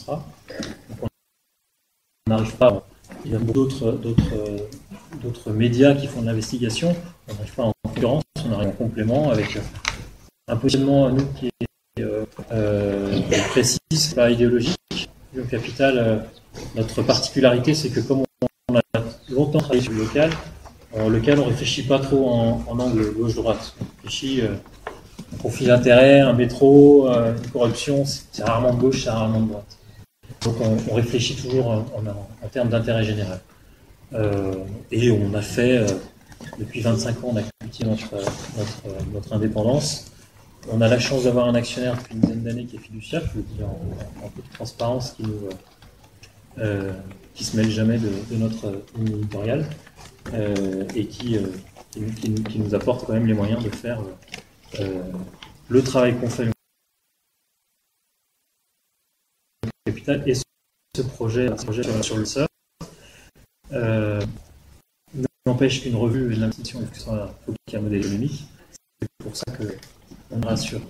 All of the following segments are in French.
l'INSERA. On n'arrive pas, il y a d'autres médias qui font de l'investigation, on n'arrive pas en concurrence, on arrive en complément avec un positionnement à nous qui est précis, c'est pas idéologique. Au Capital, notre particularité, c'est que comme on a longtemps travaillé sur le local, on réfléchit pas trop en angle gauche-droite. On réfléchit un conflit d'intérêts, un métro, une corruption, c'est rarement de gauche, c'est rarement de droite. Donc on réfléchit toujours en termes d'intérêt général. Et on a fait, depuis 25 ans, on a cultivé notre indépendance. On a la chance d'avoir un actionnaire depuis une dizaine d'années qui est fiduciaire, je le dis en toute transparence, qui se mêle jamais de notre ligne éditoriale et qui nous apporte quand même les moyens de faire le travail qu'on fait au Capital et ce projet sur le SER. N'empêche qu'une revue et l'investissement politique à modèle économique, c'est pour ça qu'on rassure.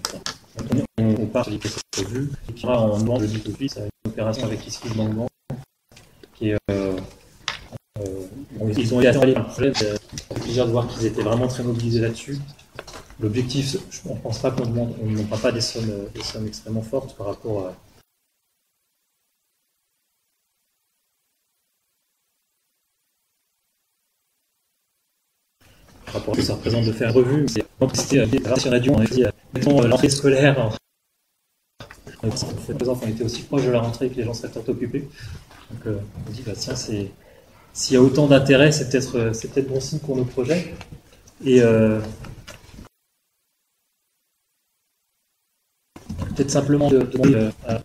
On part sur cette revue et qui sera en demande, je le dis tout de suite, une opération avec Iski Bank qui est ils ont été attendu par le projet, c'est plaisir de voir qu'ils étaient vraiment très mobilisés là-dessus. L'objectif, je ne pense pas qu'on ne demandera pas des sommes extrêmement fortes par rapport à ce que ça représente de faire revue. C'était si on a dû, on a dit, mettons l'entrée scolaire. On était aussi proche de la rentrée que les gens seraient peut-être occupés. Donc on dit, bah, tiens, s'il y a autant d'intérêt, c'est peut-être bon signe pour nos projets. Et peut-être simplement de demander à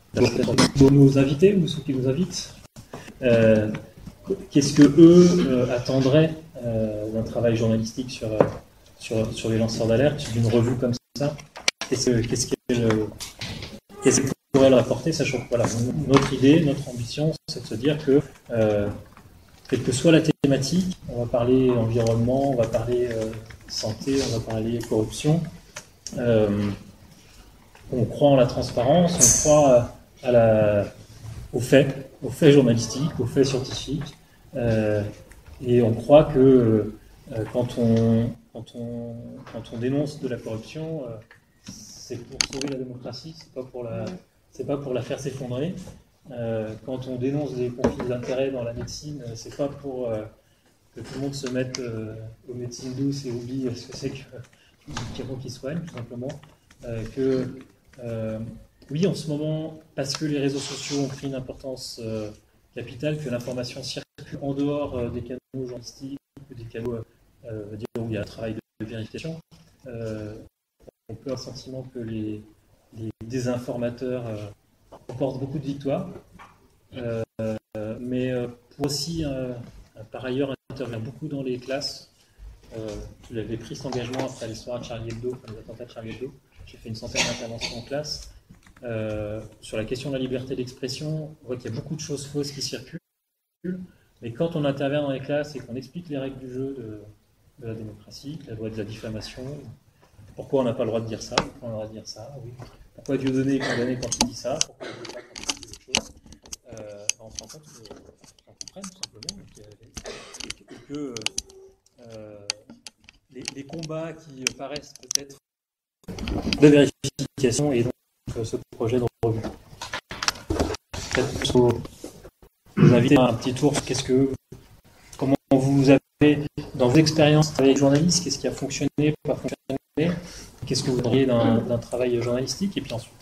nos invités ou ceux qui nous invitent, qu'est-ce que eux attendraient d'un travail journalistique sur les lanceurs d'alerte, d'une revue comme ça. Qu'est-ce qu'elle pourrait leur apporter, sachant que voilà, notre idée, notre ambition, c'est de se dire que quelle que soit la thématique, on va parler environnement, on va parler santé, on va parler corruption, on croit en la transparence, on croit aux faits journalistiques, aux faits scientifiques, et on croit que quand on dénonce de la corruption, c'est pour sauver la démocratie, c'est pas pour la faire s'effondrer. Quand on dénonce des conflits d'intérêts dans la médecine, c'est pas pour que tout le monde se mette aux médecines douces et oublie ce que c'est que les médicaments qui soignent, tout simplement. Oui, en ce moment, parce que les réseaux sociaux ont pris une importance capitale, que l'information circule en dehors des canaux journalistiques, des canaux où il y a un travail de vérification, on peut avoir le sentiment que les désinformateurs remportent beaucoup de victoires, mais pour aussi, par ailleurs, intervenir beaucoup dans les classes. Tu l'avais pris cet engagement après l'histoire de Charlie Hebdo, les attentats de Charlie Hebdo. J'ai fait une centaine d'interventions en classe. Sur la question de la liberté d'expression, on voit qu'il y a beaucoup de choses fausses qui circulent, mais quand on intervient dans les classes et qu'on explique les règles du jeu de la démocratie, la loi de la diffamation, pourquoi on n'a pas le droit de dire ça, pourquoi on a le droit de dire ça, oui. Pourquoi Dieudonné est condamné quand il dit ça, pourquoi on ne dit pas quand il dit autre chose, on se rend compte qu'on comprenne tout simplement que les combats qui paraissent peut-être de vérification et donc ce projet de revue. Peut-être vous inviter à un petit tour sur comment vous avez, dans vos expériences avec les journalistes, qu'est-ce qui a fonctionné, pas fonctionné, qu'est-ce que vous voudriez d'un travail journalistique, et puis ensuite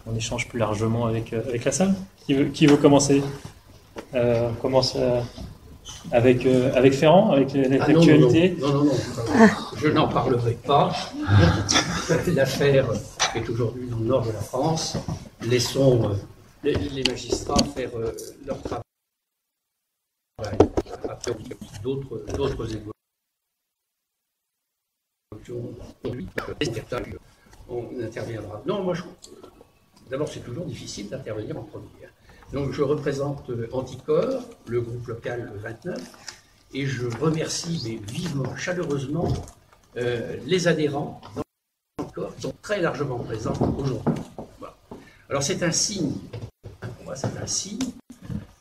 on échange plus largement avec la salle. Qui veut commencer? On commence avec Ferrand, avec l'actualité. Non, je n'en parlerai pas. L'affaire est aujourd'hui dans le nord de la France. Laissons les magistrats faire leur travail. Après, d'autres évolutions. On interviendra. Non, moi, d'abord, c'est toujours difficile d'intervenir en premier. Donc, je représente Anticorps, le groupe local 29, et je remercie vivement, chaleureusement, les adhérents d'Anticorps qui sont très largement présents aujourd'hui. Voilà. Alors, c'est un signe, c'est un signe,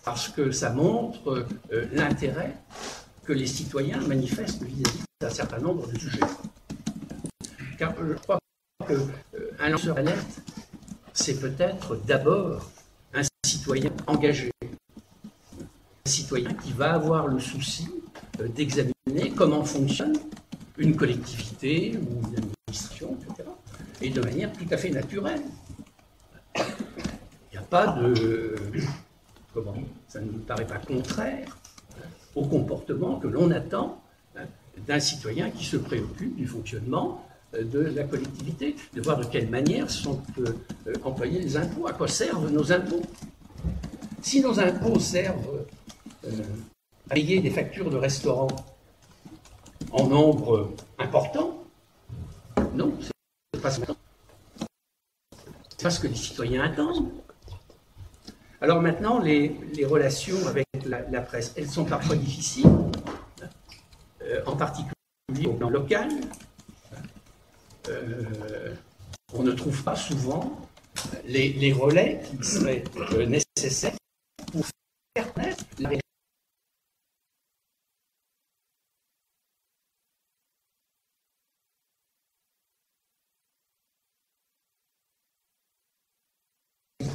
parce que ça montre l'intérêt que les citoyens manifestent vis-à-vis d'un certain nombre de sujets. Car je crois qu'un lanceur d'alerte, c'est peut-être d'abord un citoyen engagé, un citoyen qui va avoir le souci d'examiner comment fonctionne une collectivité ou une administration, etc. Et de manière tout à fait naturelle. Il n'y a pas de... Comment? Ça ne me paraît pas contraire au comportement que l'on attend d'un citoyen qui se préoccupe du fonctionnement de la collectivité, de voir de quelle manière sont employés les impôts, à quoi servent nos impôts. Si nos impôts servent à payer des factures de restaurant en nombre important, non, c'est pas ce que les citoyens attendent. Alors maintenant, les relations avec la presse, elles sont parfois difficiles, en particulier au plan local. On ne trouve pas souvent les relais qui seraient nécessaires pour faire connaître la réalité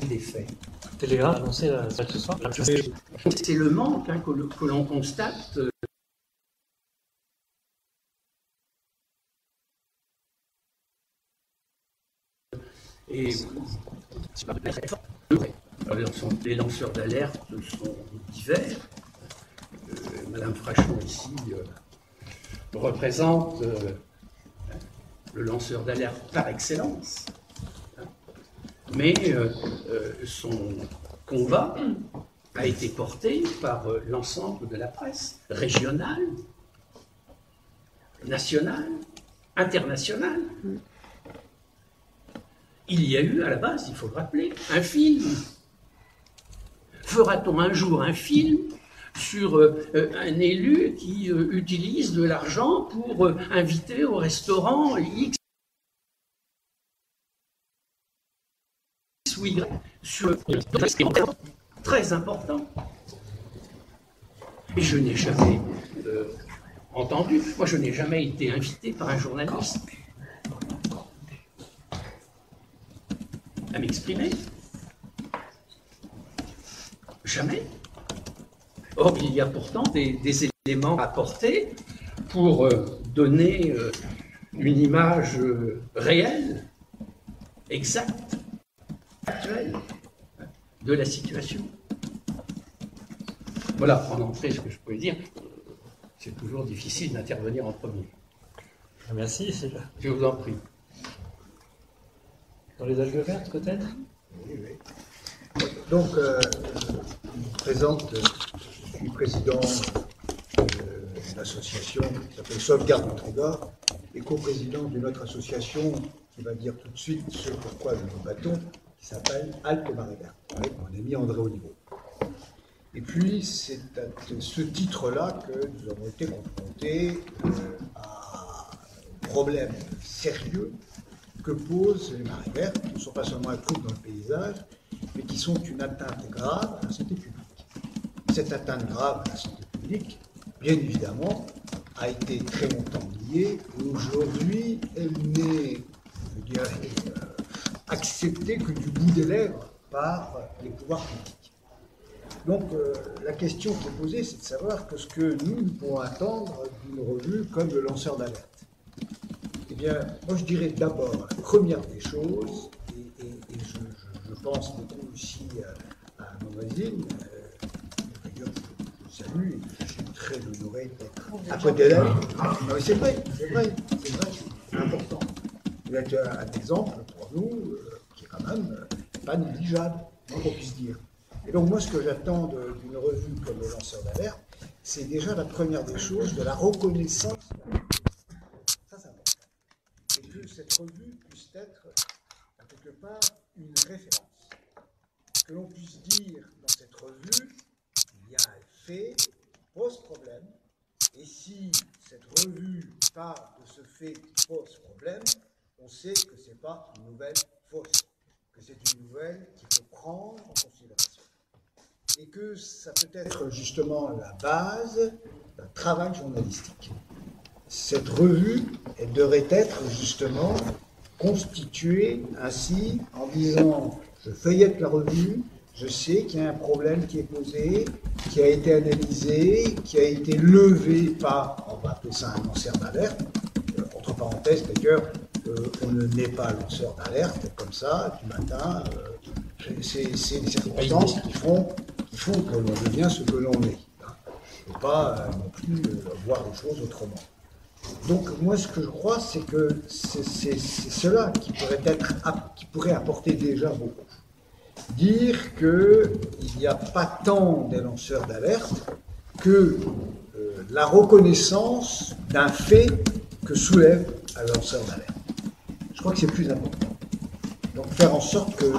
des faits. Télégraphe annoncé ce soir. C'est le manque que l'on constate. Et les lanceurs d'alerte sont divers. Madame Frachon ici représente le lanceur d'alerte par excellence. Mais son combat a été porté par l'ensemble de la presse, régionale, nationale, internationale. Il y a eu, à la base, il faut le rappeler, un film. Fera-t-on un jour un film sur un élu qui utilise de l'argent pour inviter au restaurant X ou Y sur très important. Et je n'ai jamais entendu, moi je n'ai jamais été invité par un journaliste à m'exprimer. Jamais. Or, il y a pourtant des éléments à apporter pour donner une image réelle, exacte, actuelle de la situation. Voilà, en entrée, ce que je pouvais dire. C'est toujours difficile d'intervenir en premier. Merci, Sylvain. Je vous en prie. Dans les algues vertes, peut-être? Oui, oui. Donc, je me présente, je suis président d'une association qui s'appelle Sauvegarde Notre-Trégor et co-président d'une autre association qui va dire tout de suite ce pourquoi nous nous battons, qui s'appelle Alpes-Marée Verte, avec mon ami André Oliveau. Et puis, c'est à ce titre-là que nous avons été confrontés à un problème sérieux que posent les marées vertes, qui ne sont pas seulement un trouble dans le paysage, mais qui sont une atteinte grave à la santé publique. Cette atteinte grave à la santé publique, bien évidemment, a été très longtemps liée, et aujourd'hui, elle n'est, je dirais, acceptée que du bout des lèvres par les pouvoirs politiques. Donc, la question qui est posée, c'est de savoir que ce que nous pouvons attendre d'une revue comme le lanceur d'alerte. Eh bien, moi je dirais d'abord, la première des choses, et je pense beaucoup aussi à ma voisine, d'ailleurs je salue, et je suis très honoré d'être à côté d'elle. Non mais c'est vrai, c'est important. Vous êtes un exemple pour nous qui est quand même pas négligeable, qu'on puisse dire. Et donc moi ce que j'attends d'une revue comme le lanceur d'alerte, c'est déjà la première des choses, de la reconnaissance. Ça c'est important. Et que cette revue puisse être, à quelque part, une référence. Que l'on puisse dire dans cette revue, il y a un fait qui pose problème, et si cette revue parle de ce fait qui pose problème, on sait que ce n'est pas une nouvelle fausse, que c'est une nouvelle qu'il faut prendre en considération. que ça peut être justement la base d'un travail journalistique. Cette revue, elle devrait être justement constituée ainsi en disant je feuillette la revue, je sais qu'il y a un problème qui est posé, qui a été analysé, qui a été levé par, on va appeler ça un lanceur d'alerte. Entre parenthèses, d'ailleurs, on ne naît pas lanceur d'alerte comme ça du matin. C'est les circonstances qui font que l'on devient ce que l'on est. Il ne faut pas non plus voir les choses autrement. Donc moi, ce que je crois, c'est que c'est cela qui pourrait apporter déjà beaucoup. Dire qu'il n'y a pas tant des lanceurs d'alerte que la reconnaissance d'un fait que soulève un lanceur d'alerte. Je crois que c'est plus important. Donc faire en sorte que,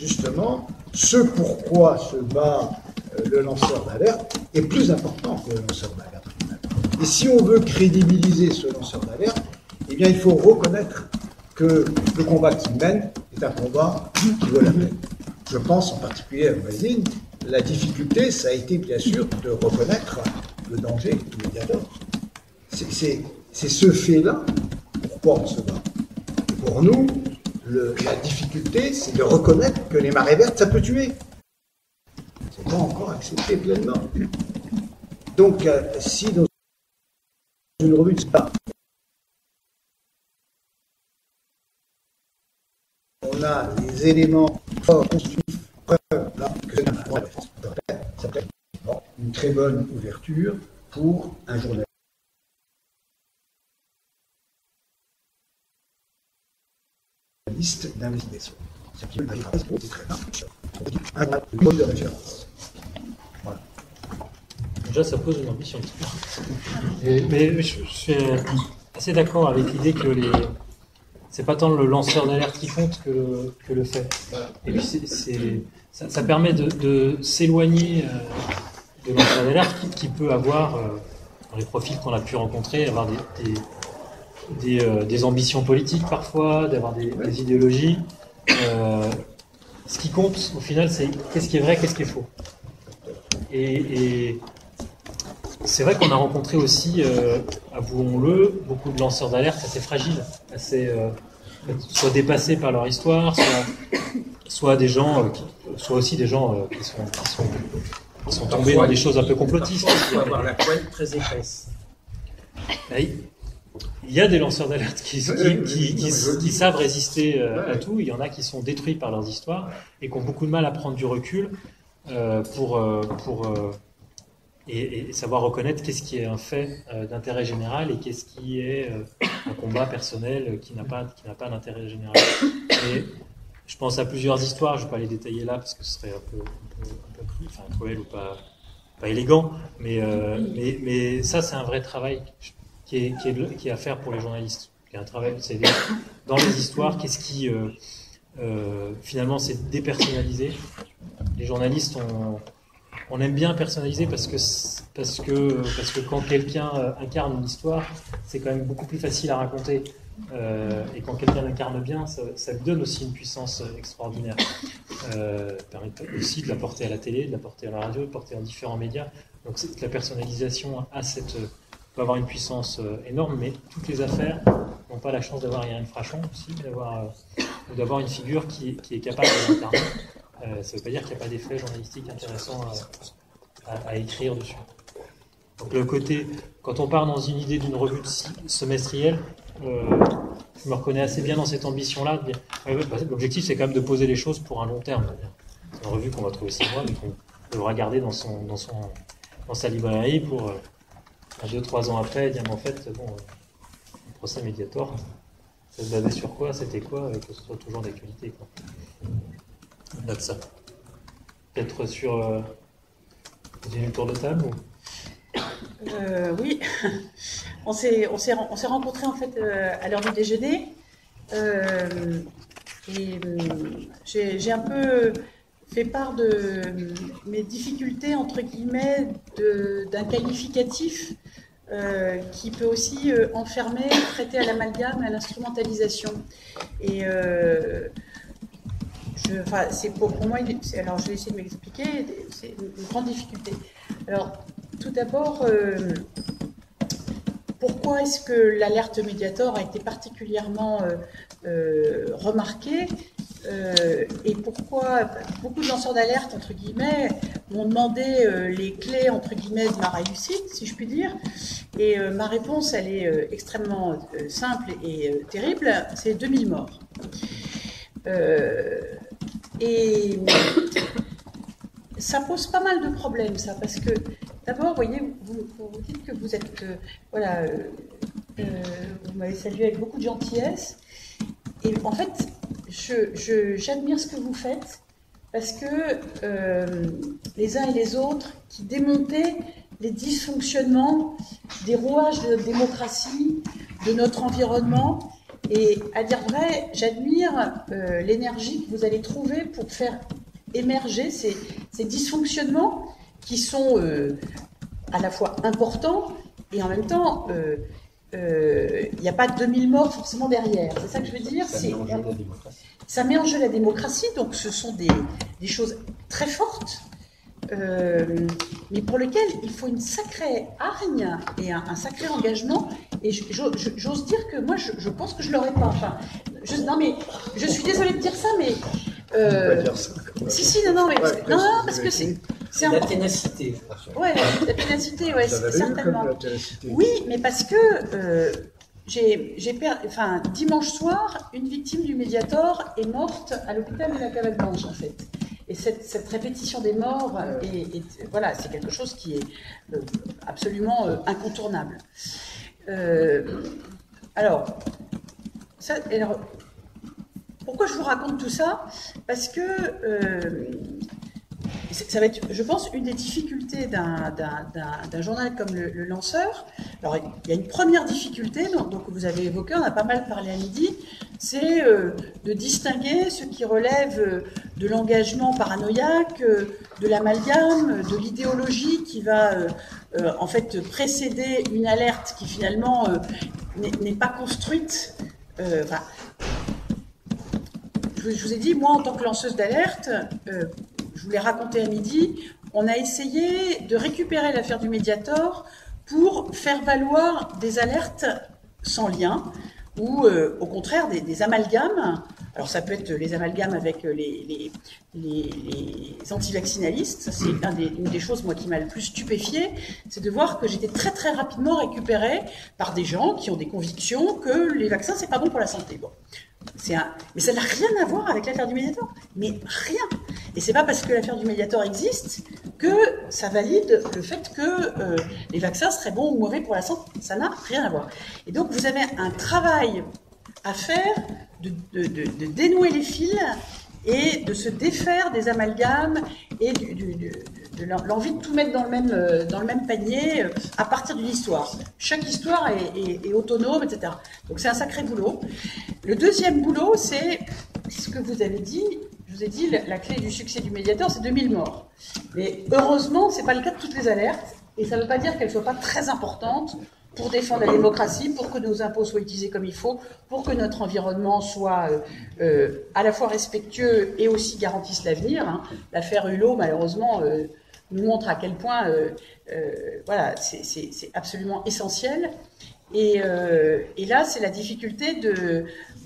justement, ce pourquoi se bat le lanceur d'alerte est plus important que le lanceur d'alerte. Et si on veut crédibiliser ce lanceur d'alerte, eh bien il faut reconnaître que le combat qu'il mène est un combat qui vaut la peine. Je pense en particulier à Voisine, la difficulté, ça a été bien sûr de reconnaître le danger du médiateur. C'est ce fait-là, pourquoi on se bat. Et pour nous, la difficulté, c'est de reconnaître que les marées vertes, ça peut tuer. C'est pas encore accepté pleinement. Donc, si dans une revue de sport, on a les éléments forts, constitutifs, preuves, là, que ça peut être une très bonne ouverture pour un journaliste d'investigation. Ce qui est très un mode de référence. Voilà. Déjà, ça pose une ambition. Mais je suis assez d'accord avec l'idée que c'est pas tant le lanceur d'alerte qui compte que le fait. Et puis ça permet de s'éloigner de lanceur d'alerte qui peut avoir, dans les profils qu'on a pu rencontrer, avoir des ambitions politiques parfois, d'avoir des idéologies. Ce qui compte au final, c'est qu'est-ce qui est vrai, qu'est-ce qui est faux. Et c'est vrai qu'on a rencontré aussi, avouons-le, beaucoup de lanceurs d'alerte assez fragiles, assez soit dépassés par leur histoire, soit des gens, soit aussi des gens qui sont tombés dans des choses un peu complotistes. Il faut avoir la pointe très épaisse. Il y a des lanceurs d'alerte qui savent résister à tout. Il y en a qui sont détruits par leurs histoires et qui ont beaucoup de mal à prendre du recul et savoir reconnaître qu'est-ce qui est un fait d'intérêt général et qu'est-ce qui est un combat personnel qui n'a pas d'intérêt général. Et je pense à plusieurs histoires, je ne vais pas les détailler là parce que ce serait un peu cruel ou pas élégant, mais ça c'est un vrai travail qui est à faire pour les journalistes. Il y a un travail, c'est dans les histoires, qu'est-ce qui finalement c'est dépersonnalisé. Les journalistes on aime bien personnaliser parce que quand quelqu'un incarne une histoire, c'est quand même beaucoup plus facile à raconter. Et quand quelqu'un l'incarne bien, ça lui donne aussi une puissance extraordinaire. Permet aussi de la porter à la télé, de la porter à la radio, de la porter dans différents médias. Donc la personnalisation peut avoir une puissance énorme, mais toutes les affaires n'ont pas la chance d'avoir Yann Frachon aussi, ou d'avoir une figure qui est capable de l'incarner. Ça ne veut pas dire qu'il n'y a pas des faits journalistiques intéressants à écrire dessus. Donc le côté, quand on part dans une idée d'une revue semestrielle, je me reconnais assez bien dans cette ambition-là. L'objectif, c'est quand même de poser les choses pour un long terme. C'est une revue qu'on va trouver 6 mois, mais qu'on devra garder dans sa librairie pour 2-3 ans après dire, mais en fait, le procès Mediator, ça se basait sur quoi, c'était quoi, que ce soit toujours d'actualité. Au-delà de ça. Peut-être sur le tour de table ou... Oui, on s'est rencontrés en fait à l'heure du déjeuner et j'ai un peu fait part de mes difficultés entre guillemets d'un qualificatif qui peut aussi enfermer, prêter à l'amalgame, à l'instrumentalisation. Et Enfin, c'est pour moi, alors je vais essayer de m'expliquer, c'est une grande difficulté. Alors, tout d'abord, pourquoi est-ce que l'alerte Mediator a été particulièrement remarquée et pourquoi beaucoup de lanceurs d'alerte, entre guillemets, m'ont demandé les clés, entre guillemets, de ma réussite, si je puis dire. Et ma réponse, elle est extrêmement simple et terrible, c'est 2000 morts. Et ça pose pas mal de problèmes, ça, parce que d'abord, vous voyez, vous dites que vous êtes, voilà, vous m'avez salué avec beaucoup de gentillesse, et en fait, j'admire ce que vous faites, parce que les uns et les autres qui démontaient les dysfonctionnements des rouages de notre démocratie, de notre environnement. Et à dire vrai, j'admire l'énergie que vous allez trouver pour faire émerger ces dysfonctionnements qui sont à la fois importants et en même temps, il n'y a pas 2000 morts forcément derrière. C'est ça que je veux dire. Ça met en jeu la démocratie, donc ce sont des choses très fortes. Mais pour lequel il faut une sacrée hargne et un sacré engagement. Et j'ose dire que moi, je pense que je l'aurais pas. Enfin, non, mais je suis désolée de dire ça, mais non, parce que c'est la ténacité. Ouais, la ténacité, ouais, c'est certainement. Oui, mais parce que dimanche soir, une victime du Mediator est morte à l'hôpital de la Cavale Blanche, en fait. Et cette répétition des morts, voilà, c'est quelque chose qui est absolument incontournable. Alors, pourquoi je vous raconte tout ça? Parce que ça va être, je pense, une des difficultés d'un journal comme le Lanceur. Alors, il y a une première difficulté, donc vous avez évoqué, on a pas mal parlé à midi, c'est de distinguer ce qui relève de l'engagement paranoïaque, de l'amalgame, de l'idéologie qui va en fait précéder une alerte qui finalement n'est pas construite. Enfin, je vous ai dit, moi en tant que lanceuse d'alerte, je vous l'ai raconté à midi, on a essayé de récupérer l'affaire du Mediator pour faire valoir des alertes sans lien, ou au contraire des amalgames. Alors ça peut être les amalgames avec les antivaccinalistes. C'est une des choses moi qui m'a le plus stupéfiée, c'est de voir que j'étais très très rapidement récupérée par des gens qui ont des convictions que les vaccins c'est pas bon pour la santé. Bon, mais ça n'a rien à voir avec l'affaire du Mediator, mais rien. Et c'est pas parce que l'affaire du Mediator existe que ça valide le fait que les vaccins seraient bons ou mauvais pour la santé. Ça n'a rien à voir. Et donc vous avez un travail à faire de dénouer les fils et de se défaire des amalgames et de l'envie de tout mettre dans le même panier à partir d'une histoire. Chaque histoire est autonome, etc. Donc c'est un sacré boulot. Le deuxième boulot, c'est ce que vous avez dit. Je vous ai dit, la clé du succès du Mediator, c'est 2000 morts. Mais heureusement, ce n'est pas le cas de toutes les alertes. Et ça ne veut pas dire qu'elles ne soient pas très importantes pour défendre la démocratie, pour que nos impôts soient utilisés comme il faut, pour que notre environnement soit à la fois respectueux et aussi garantisse l'avenir. Hein. L'affaire Hulot, malheureusement, nous montre à quel point voilà, c'est absolument essentiel. Et là, c'est la difficulté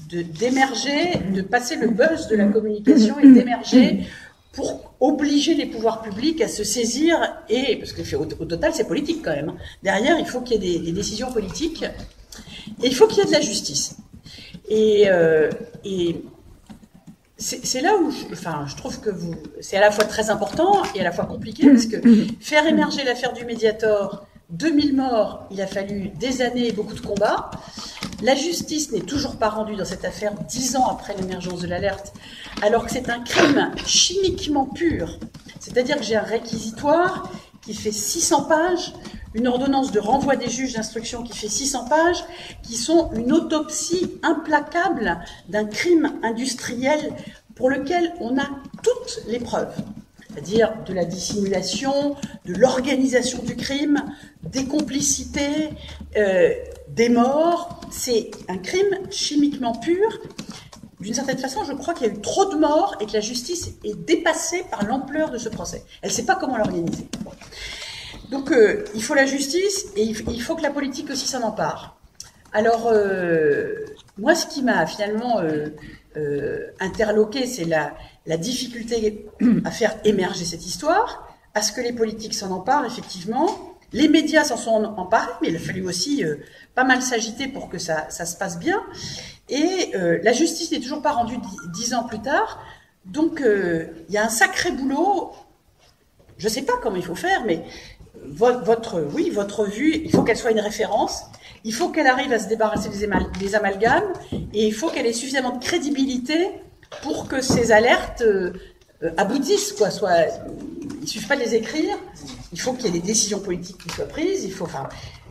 d'émerger, de passer le buzz de la communication et d'émerger pour obliger les pouvoirs publics à se saisir, parce que au total, c'est politique quand même. Derrière, il faut qu'il y ait des décisions politiques, et il faut qu'il y ait de la justice. Et c'est là où, je trouve que c'est à la fois très important et à la fois compliqué, parce que faire émerger l'affaire du Mediator, 2000 morts, il a fallu des années et beaucoup de combats. La justice n'est toujours pas rendue dans cette affaire 10 ans après l'émergence de l'alerte, alors que c'est un crime chimiquement pur. C'est-à-dire que j'ai un réquisitoire qui fait 600 pages, une ordonnance de renvoi des juges d'instruction qui fait 600 pages, qui sont une autopsie implacable d'un crime industriel pour lequel on a toutes les preuves. C'est-à-dire de la dissimulation, de l'organisation du crime, des complicités, des morts. C'est un crime chimiquement pur. d'une certaine façon, je crois qu'il y a eu trop de morts et que la justice est dépassée par l'ampleur de ce procès. Elle ne sait pas comment l'organiser. Donc, il faut la justice et il faut que la politique aussi s'en empare. Alors, moi, ce qui m'a finalement interloqué, c'est la difficulté à faire émerger cette histoire, à ce que les politiques s'en emparent, effectivement. Les médias s'en sont emparés, mais il a fallu aussi pas mal s'agiter pour que ça se passe bien. Et la justice n'est toujours pas rendue 10 ans plus tard. Donc, il y a un sacré boulot. Je ne sais pas comment il faut faire, mais votre vue, il faut qu'elle soit une référence. Il faut qu'elle arrive à se débarrasser des amalgames. Et il faut qu'elle ait suffisamment de crédibilité pour que ces alertes aboutissent, quoi. Il ne suffit pas de les écrire. Il faut qu'il y ait des décisions politiques qui soient prises.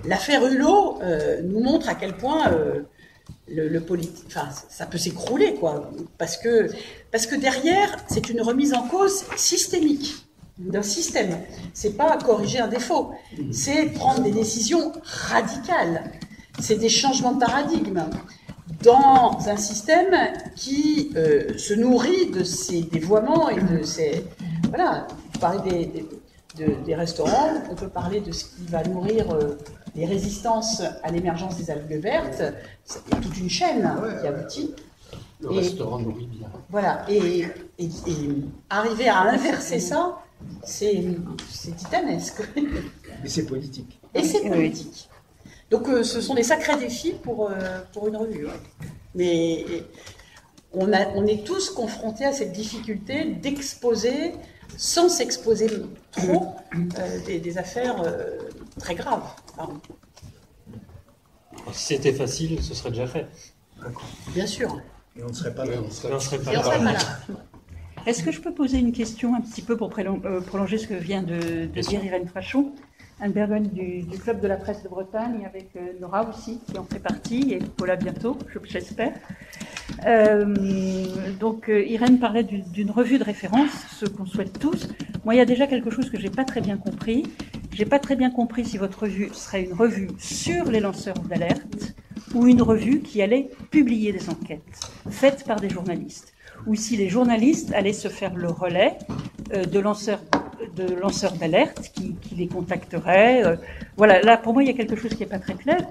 L'affaire Hulot nous montre à quel point ça peut s'écrouler, quoi. Parce que derrière, c'est une remise en cause systémique d'un système. C'est pas corriger un défaut. C'est prendre des décisions radicales. C'est des changements de paradigme dans un système qui se nourrit de ces dévoiements et de ces... Voilà, vous parlez des restaurants, on peut parler de ce qui va nourrir les résistances à l'émergence des algues vertes. Il y a toute une chaîne qui aboutit. Le restaurant nourrit bien. Voilà, et arriver à inverser ça, c'est titanesque. Et c'est politique. Et c'est politique. Donc ce sont des sacrés défis pour une revue. Ouais. Mais on est tous confrontés à cette difficulté d'exposer, sans s'exposer trop, des affaires très graves. Pardon. Si c'était facile, ce serait déjà fait. Bien sûr. Et on ne serait pas là. Et on serait pas Et on serait pas là. Est-ce que je peux poser une question un petit peu pour prolonger ce que vient de dire Irène Frachon? Anne Bergogne du Club de la Presse de Bretagne, avec Nora aussi, qui en fait partie, et Paula bientôt, j'espère. Donc Irène parlait d'une revue de référence, ce qu'on souhaite tous. Moi, il y a déjà quelque chose que je n'ai pas très bien compris. Je n'ai pas très bien compris si votre revue serait une revue sur les lanceurs d'alerte ou une revue qui allait publier des enquêtes faites par des journalistes, ou si les journalistes allaient se faire le relais de lanceurs d'alerte qui les contacteraient. Voilà, là, pour moi, il y a quelque chose qui n'est pas très clair.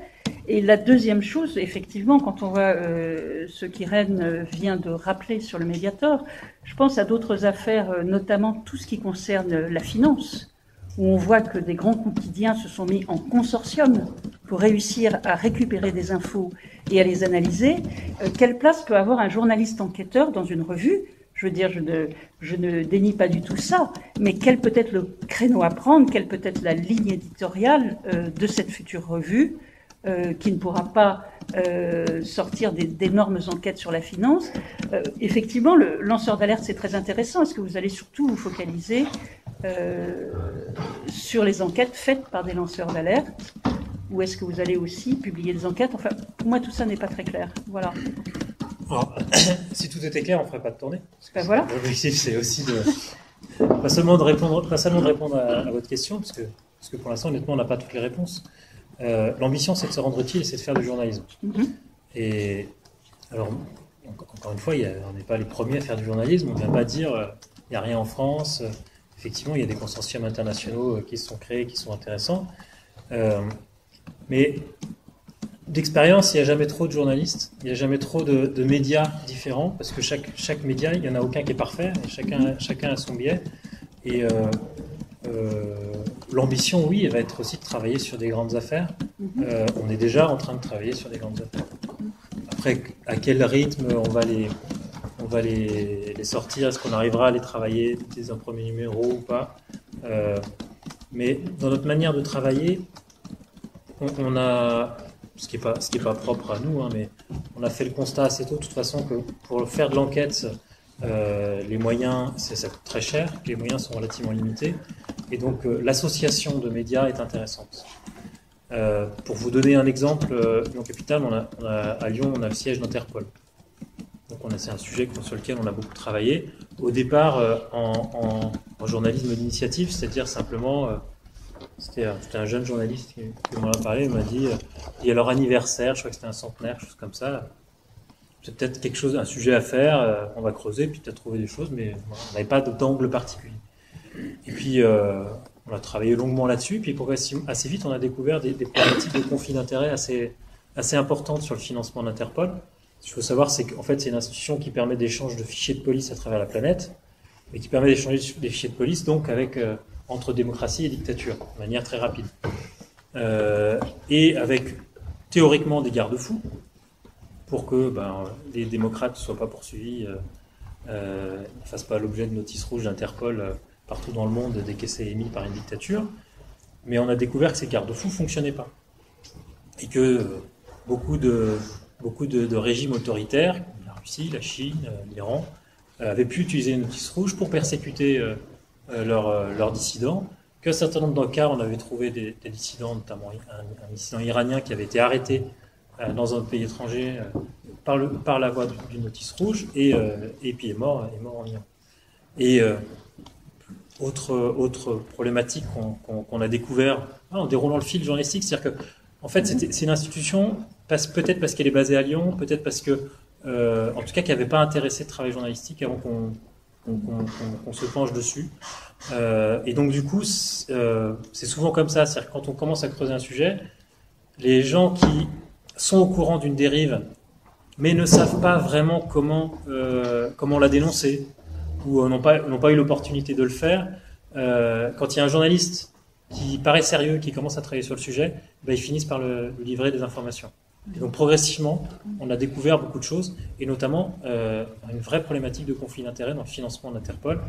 Et la deuxième chose, effectivement, quand on voit ce qu'Irène vient de rappeler sur le Mediator, je pense à d'autres affaires, notamment tout ce qui concerne la finance, où on voit que des grands quotidiens se sont mis en consortium pour réussir à récupérer des infos et à les analyser. Quelle place peut avoir un journaliste enquêteur dans une revue ? Je veux dire, je ne dénie pas du tout ça, mais quel peut être le créneau à prendre, quelle peut être la ligne éditoriale de cette future revue qui ne pourra pas sortir d'énormes enquêtes sur la finance. Effectivement, le lanceur d'alerte, c'est très intéressant. Est-ce que vous allez surtout vous focaliser sur les enquêtes faites par des lanceurs d'alerte, ou est-ce que vous allez aussi publier des enquêtes? Enfin, pour moi, tout ça n'est pas très clair. Voilà. Alors, si tout était clair, on ne ferait pas de tournée. Ben voilà. L'objectif, c'est aussi pas seulement de répondre à votre question, parce que pour l'instant, honnêtement, on n'a pas toutes les réponses. L'ambition, c'est de se rendre utile, c'est de faire du journalisme. Et alors, encore une fois, on n'est pas les premiers à faire du journalisme. On ne vient pas dire il n'y a rien en France. Effectivement, il y a des consortiums internationaux qui se sont créés, qui sont intéressants. Mais d'expérience, il n'y a jamais trop de journalistes, il n'y a jamais trop de médias différents, parce que chaque média, il n'y en a aucun qui est parfait, et chacun a son biais. Et l'ambition, oui, elle va être aussi de travailler sur des grandes affaires. On est déjà en train de travailler sur des grandes affaires. Après, à quel rythme on va les sortir? Est-ce qu'on arrivera à les travailler dès un premier numéro ou pas? Mais dans notre manière de travailler, on a, ce qui est pas propre à nous, mais on a fait le constat assez tôt, de toute façon, que pour faire de l'enquête, les moyens, ça coûte très cher, les moyens sont relativement limités, et donc l'association de médias est intéressante. Pour vous donner un exemple, Lyon Capitale, à Lyon, on a le siège d'Interpol. Donc c'est un sujet sur lequel on a beaucoup travaillé. Au départ, en journalisme d'initiative, c'est-à-dire simplement, c'était un jeune journaliste qui m'en a parlé, il m'a dit, il y a leur anniversaire, je crois que c'était un centenaire, chose comme ça. c'est peut-être quelque chose, un sujet à faire, on va creuser, puis peut-être trouver des choses, mais voilà, on n'avait pas d'angle particulier. Et puis, on a travaillé longuement là-dessus, puis assez vite, on a découvert des problématiques de conflit d'intérêts assez importantes sur le financement d'Interpol. Ce qu'il faut savoir, c'est qu'en fait, c'est une institution qui permet d'échange de fichiers de police à travers la planète, et qui permet d'échanger des fichiers de police, donc entre démocratie et dictature, de manière très rapide. Et avec, théoriquement, des garde-fous, pour que les démocrates ne soient pas poursuivis, ne fassent pas l'objet de notices rouges d'Interpol partout dans le monde dès que c'est émis par une dictature. Mais on a découvert que ces garde-fous ne fonctionnaient pas. Et que beaucoup de régimes autoritaires, comme la Russie, la Chine, l'Iran, avaient pu utiliser les notices rouges pour persécuter leurs dissidents. Qu'un certain nombre de cas, on avait trouvé des dissidents, notamment un dissident iranien qui avait été arrêté dans un pays étranger par la voie d'une notice rouge et puis est mort en Iran. Et autre problématique qu'on a découvert en déroulant le fil journalistique, c'est-à-dire que en fait c'est une institution, peut-être parce qu'elle est basée à Lyon, peut-être parce que en tout cas qui n'avait pas intéressé de travail journalistique avant qu'on se penche dessus. Et donc du coup c'est souvent comme ça, c'est-à-dire que quand on commence à creuser un sujet, les gens qui sont au courant d'une dérive mais ne savent pas vraiment comment la dénoncer, ou n'ont pas eu l'opportunité de le faire, quand il y a un journaliste qui paraît sérieux, qui commence à travailler sur le sujet, ils finissent par lui livrer des informations. Et donc progressivement, on a découvert beaucoup de choses, et notamment une vraie problématique de conflit d'intérêts dans le financement d'Interpol.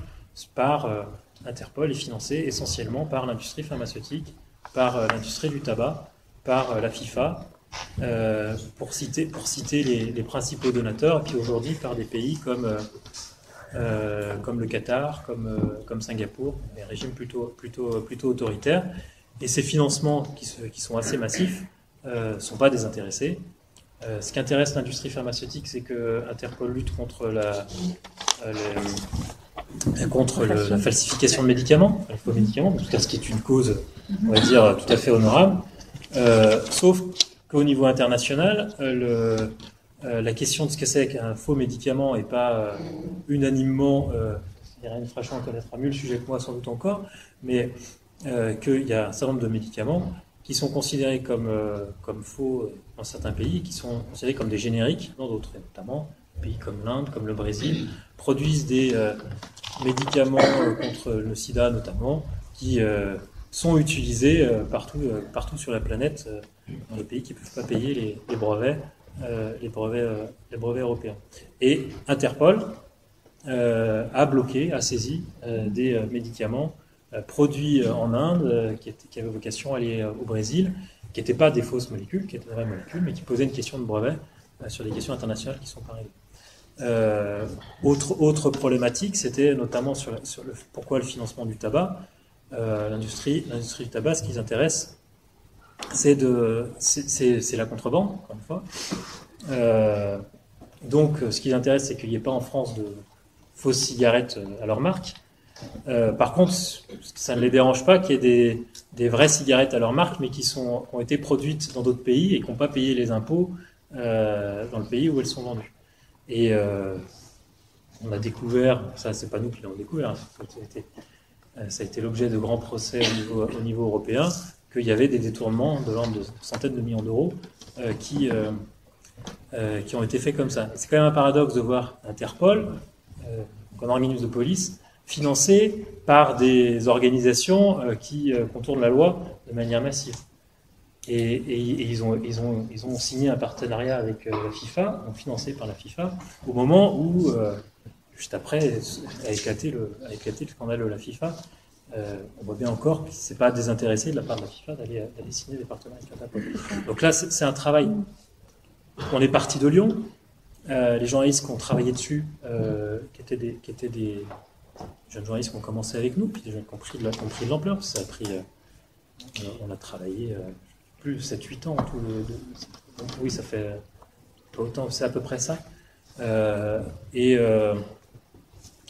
Interpol est financé essentiellement par l'industrie pharmaceutique, par l'industrie du tabac, par la FIFA, pour citer les principaux donateurs, et puis aujourd'hui par des pays comme le Qatar, comme Singapour, des régimes plutôt autoritaires. Et ces financements qui sont assez massifs ne sont pas désintéressés. Ce qui intéresse l'industrie pharmaceutique, c'est que Interpol lutte contre la falsification de médicaments, les faux médicaments, en tout cas ce qui est une cause, on va dire, tout à fait honorable. Sauf qu'au niveau international, la question de ce que c'est qu'un faux médicament n'est pas unanimement, Irène Frachon connaîtra mieux le sujet que moi sans doute encore, mais qu'il y a un certain nombre de médicaments qui sont considérés comme faux dans certains pays, et qui sont considérés comme des génériques dans d'autres, notamment des pays comme l'Inde, comme le Brésil, produisent des médicaments contre le sida notamment, qui sont utilisés partout sur la planète, dans les pays qui ne peuvent pas payer les brevets européens. Et Interpol a saisi des médicaments produits en Inde, qui avaient vocation à aller au Brésil, qui n'étaient pas des fausses molécules, qui étaient des vraies molécules, mais qui posaient une question de brevet sur des questions internationales qui sont pas réglées. Autre problématique, c'était notamment sur pourquoi le financement du tabac. L'industrie du tabac, ce qui les intéresse, c'est la contrebande, encore une fois. Donc, ce qui les intéresse, c'est qu'il n'y ait pas en France de fausses cigarettes à leur marque. Par contre, ça ne les dérange pas qu'il y ait des vraies cigarettes à leur marque, mais qui ont été produites dans d'autres pays et qui n'ont pas payé les impôts dans le pays où elles sont vendues. Et on a découvert, ça c'est pas nous qui l'avons découvert, ça a été l'objet de grands procès au niveau européen, qu'il y avait des détournements de l'ordre de centaines de millions d'euros qui ont été faits comme ça. C'est quand même un paradoxe de voir Interpol, un organisme de police, financé par des organisations qui contournent la loi de manière massive. Et ils ont signé un partenariat avec la FIFA, donc financé par la FIFA, au moment où, juste après, a éclaté le scandale de la FIFA. On voit bien encore que ce n'est pas désintéressé de la part de la FIFA d'aller signer des partenariats avec Interpol. Donc là, c'est un travail. On est parti de Lyon. Les journalistes qui ont travaillé dessus, qui étaient des jeunes journalistes qui ont commencé avec nous, puis des gens qui ont pris de l'ampleur. Ça a pris, on a travaillé plus de 7-8 ans. Oui, ça fait pas autant, c'est à peu près ça.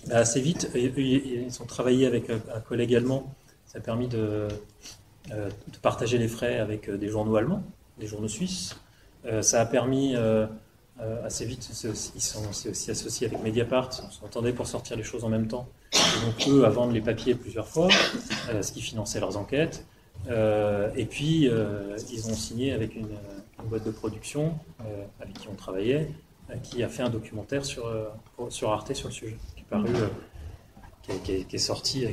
Assez vite, ils ont travaillé avec un collègue allemand. Ça a permis de partager les frais avec des journaux allemands, des journaux suisses. Ça a permis assez vite, ils sont aussi associés avec Mediapart, on s'entendait pour sortir les choses en même temps. Et donc eux, à vendre les papiers plusieurs fois, ce qui finançait leurs enquêtes. Et puis, ils ont signé avec une boîte de production avec qui on travaillait, qui a fait un documentaire sur Arte sur le sujet, qui est paru, qui est sorti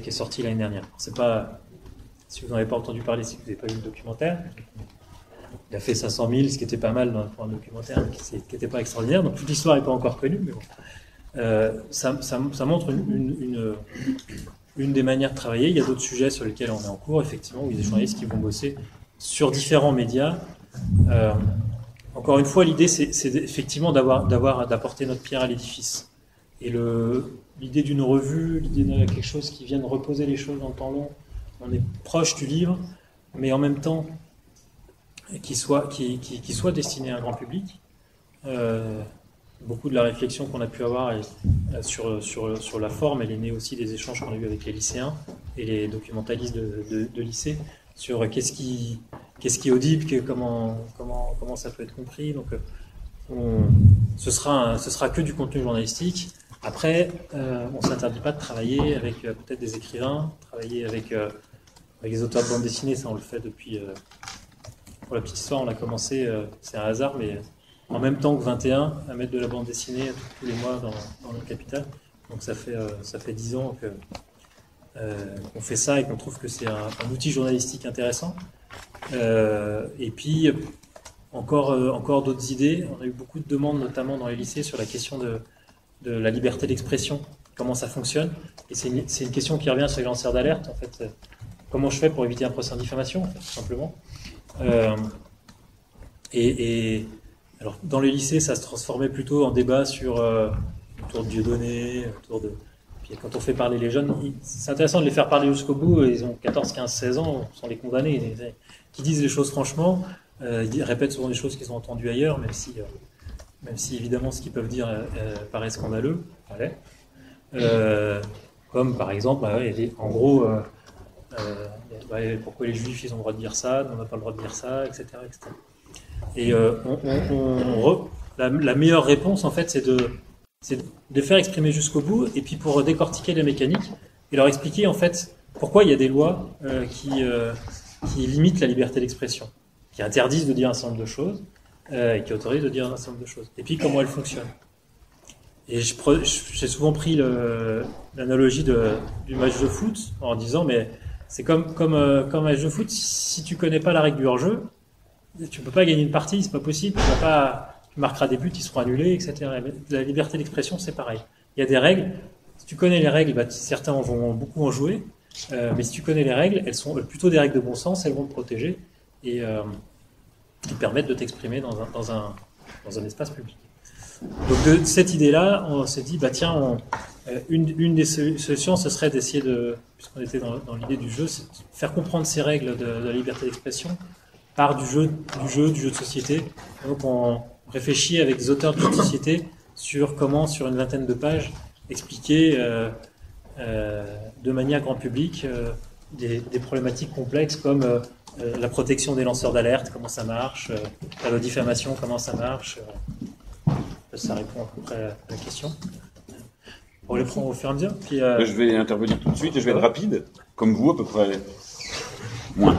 l'année dernière. C'est pas, si vous n'en avez pas entendu parler, si vous n'avez pas vu le documentaire, il a fait 500 000, ce qui était pas mal pour un documentaire, qui n'était pas extraordinaire. Donc toute l'histoire n'est pas encore connue, mais bon. Ça montre une des manières de travailler. Il y a d'autres sujets sur lesquels on est en cours, effectivement, où il y a des journalistes qui vont bosser sur différents médias. Encore une fois, l'idée, c'est effectivement d'apporter notre pierre à l'édifice. Et l'idée d'une revue, l'idée de quelque chose qui vienne reposer les choses dans le temps long, on est proche du livre, mais en même temps, qui soit destiné à un grand public. Beaucoup de la réflexion qu'on a pu avoir sur la forme, elle est née aussi des échanges qu'on a eu avec les lycéens et les documentalistes de lycée sur qu'est-ce qui est audible, comment ça peut être compris. Donc, ce sera que du contenu journalistique. Après, on ne s'interdit pas de travailler avec peut-être des écrivains, travailler avec les auteurs de bande dessinée, ça on le fait depuis... pour la petite histoire, on a commencé, c'est un hasard, mais en même temps que 21, à mettre de la bande dessinée tous les mois dans le Capital. Donc ça fait 10 ans qu'on fait ça et qu'on trouve que c'est un outil journalistique intéressant. Et puis, encore d'autres idées. On a eu beaucoup de demandes, notamment dans les lycées, sur la question de la liberté d'expression, comment ça fonctionne. Et c'est une question qui revient sur les lanceurs d'alerte, en fait. Comment je fais pour éviter un procès en diffamation, en fait, tout simplement. Alors, dans les lycées, ça se transformait plutôt en débat autour de Dieudonné, Puis quand on fait parler les jeunes, c'est intéressant de les faire parler jusqu'au bout. Ils ont 14, 15, 16 ans, sans les condamner. Qui disent les choses franchement, ils répètent souvent des choses qu'ils ont entendues ailleurs, même si évidemment ce qu'ils peuvent dire paraît scandaleux. Comme par exemple, en gros, pourquoi les juifs ils ont le droit de dire ça, nous on n'a pas le droit de dire ça, etc. etc. Et la meilleure réponse, en fait, c'est de faire exprimer jusqu'au bout, et puis pour décortiquer les mécaniques, et leur expliquer, en fait, pourquoi il y a des lois qui limitent la liberté d'expression, qui interdisent de dire un certain nombre de choses, et qui autorisent de dire un certain nombre de choses. Et puis, comment elles fonctionnent. Et j'ai souvent pris l'analogie du match de foot, en disant, mais c'est comme un match de foot, si tu connais pas la règle du hors-jeu, tu peux pas gagner une partie, c'est pas possible, tu marqueras des buts, ils seront annulés, etc. La liberté d'expression, c'est pareil. Il y a des règles, si tu connais les règles, certains vont beaucoup en jouer, mais si tu connais les règles, elles sont plutôt des règles de bon sens, elles vont te protéger et qui permettent de t'exprimer dans un espace public. Donc de cette idée-là, on s'est dit, une des solutions, ce serait d'essayer puisqu'on était dans l'idée du jeu, c'est de faire comprendre ces règles de la liberté d'expression par du jeu de société. Donc on réfléchit avec des auteurs de jeux de société sur comment, sur une vingtaine de pages, expliquer de manière grand public des problématiques complexes comme la protection des lanceurs d'alerte, comment ça marche, la diffamation, comment ça marche. Ça répond à peu près à la question. On les prend au fur et à mesure. Puis, je vais intervenir tout de suite et je vais être rapide, comme vous à peu près. Moins.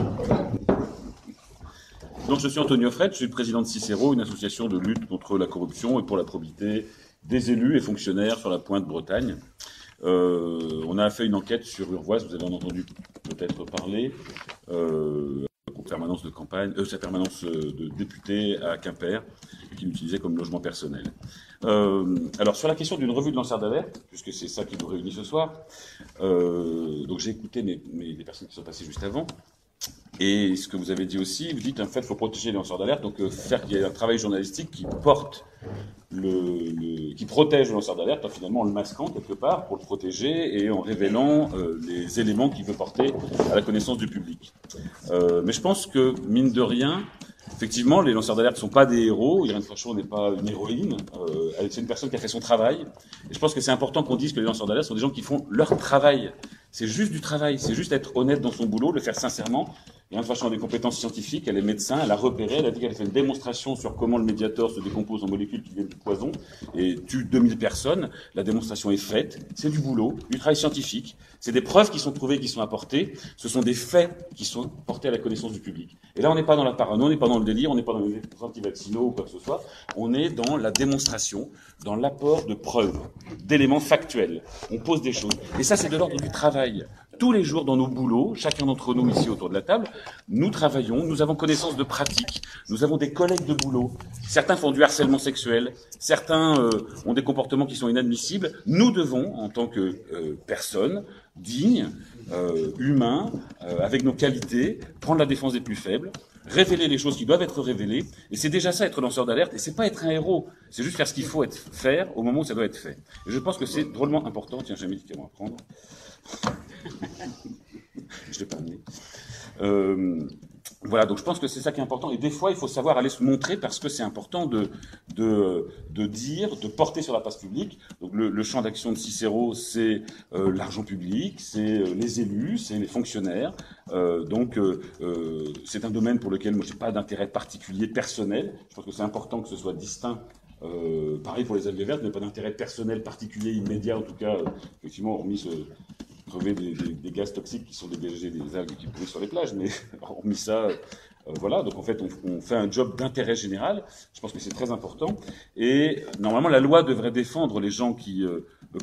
Donc je suis Antonio Fred, je suis le président de Cicéro, une association de lutte contre la corruption et pour la probité des élus et fonctionnaires sur la pointe Bretagne. On a fait une enquête sur Urvoise, vous avez en entendu peut-être parler, permanence de campagne, sa permanence de député à Quimper, qu'il utilisait comme logement personnel. Alors sur la question d'une revue de lanceurs d'alerte, puisque c'est ça qui nous réunit ce soir, donc j'ai écouté les personnes qui sont passées juste avant. Et ce que vous avez dit aussi, vous dites en fait il faut protéger les lanceurs d'alerte, donc faire qu'il y ait un travail journalistique qui porte qui protège le lanceur d'alerte, finalement en le masquant quelque part pour le protéger et en révélant les éléments qu'il veut porter à la connaissance du public. Mais je pense que mine de rien, effectivement, les lanceurs d'alerte ne sont pas des héros. Irène Frachon n'est pas une héroïne. C'est une personne qui a fait son travail. Et je pense que c'est important qu'on dise que les lanceurs d'alerte sont des gens qui font leur travail. C'est juste du travail. C'est juste être honnête dans son boulot, le faire sincèrement. Et en sachant des compétences scientifiques, elle est médecin, elle a repéré, elle a dit qu'elle a fait une démonstration sur comment le Mediator se décompose en molécules qui viennent du poison et tue 2000 personnes. La démonstration est faite, c'est du boulot, du travail scientifique, c'est des preuves qui sont trouvées, qui sont apportées, ce sont des faits qui sont portés à la connaissance du public. Et là, on n'est pas dans la parano, on n'est pas dans le délire, on n'est pas dans les anti-vaccinaux ou quoi que ce soit, on est dans la démonstration, dans l'apport de preuves, d'éléments factuels. On pose des choses. Et ça, c'est de l'ordre du travail. Tous les jours dans nos boulots, chacun d'entre nous ici autour de la table, nous travaillons, nous avons connaissance de pratiques, nous avons des collègues de boulot. Certains font du harcèlement sexuel, certains ont des comportements qui sont inadmissibles. Nous devons, en tant que personnes dignes, humains, avec nos qualités, prendre la défense des plus faibles, révéler les choses qui doivent être révélées. Et c'est déjà ça, être lanceur d'alerte. Et c'est pas être un héros, c'est juste faire ce qu'il faut faire au moment où ça doit être fait. Et je pense que c'est drôlement important. Tiens, j'ai un médicament à prendre. Je l'ai pas amené. Voilà, donc je pense que c'est ça qui est important. Et des fois, il faut savoir aller se montrer parce que c'est important de dire, de porter sur la place publique. Donc le champ d'action de Cicéro, c'est l'argent public, c'est les élus, c'est les fonctionnaires. Donc c'est un domaine pour lequel moi j'ai pas d'intérêt particulier personnel. Je pense que c'est important que ce soit distinct. Pareil pour les algues vertes, mais pas d'intérêt personnel particulier, immédiat en tout cas, effectivement, hormis crever des gaz toxiques qui sont dégagés des algues qui pourrissent sur les plages, mais hormis ça, voilà, donc en fait on fait un job d'intérêt général, je pense que c'est très important, et normalement la loi devrait défendre les gens qui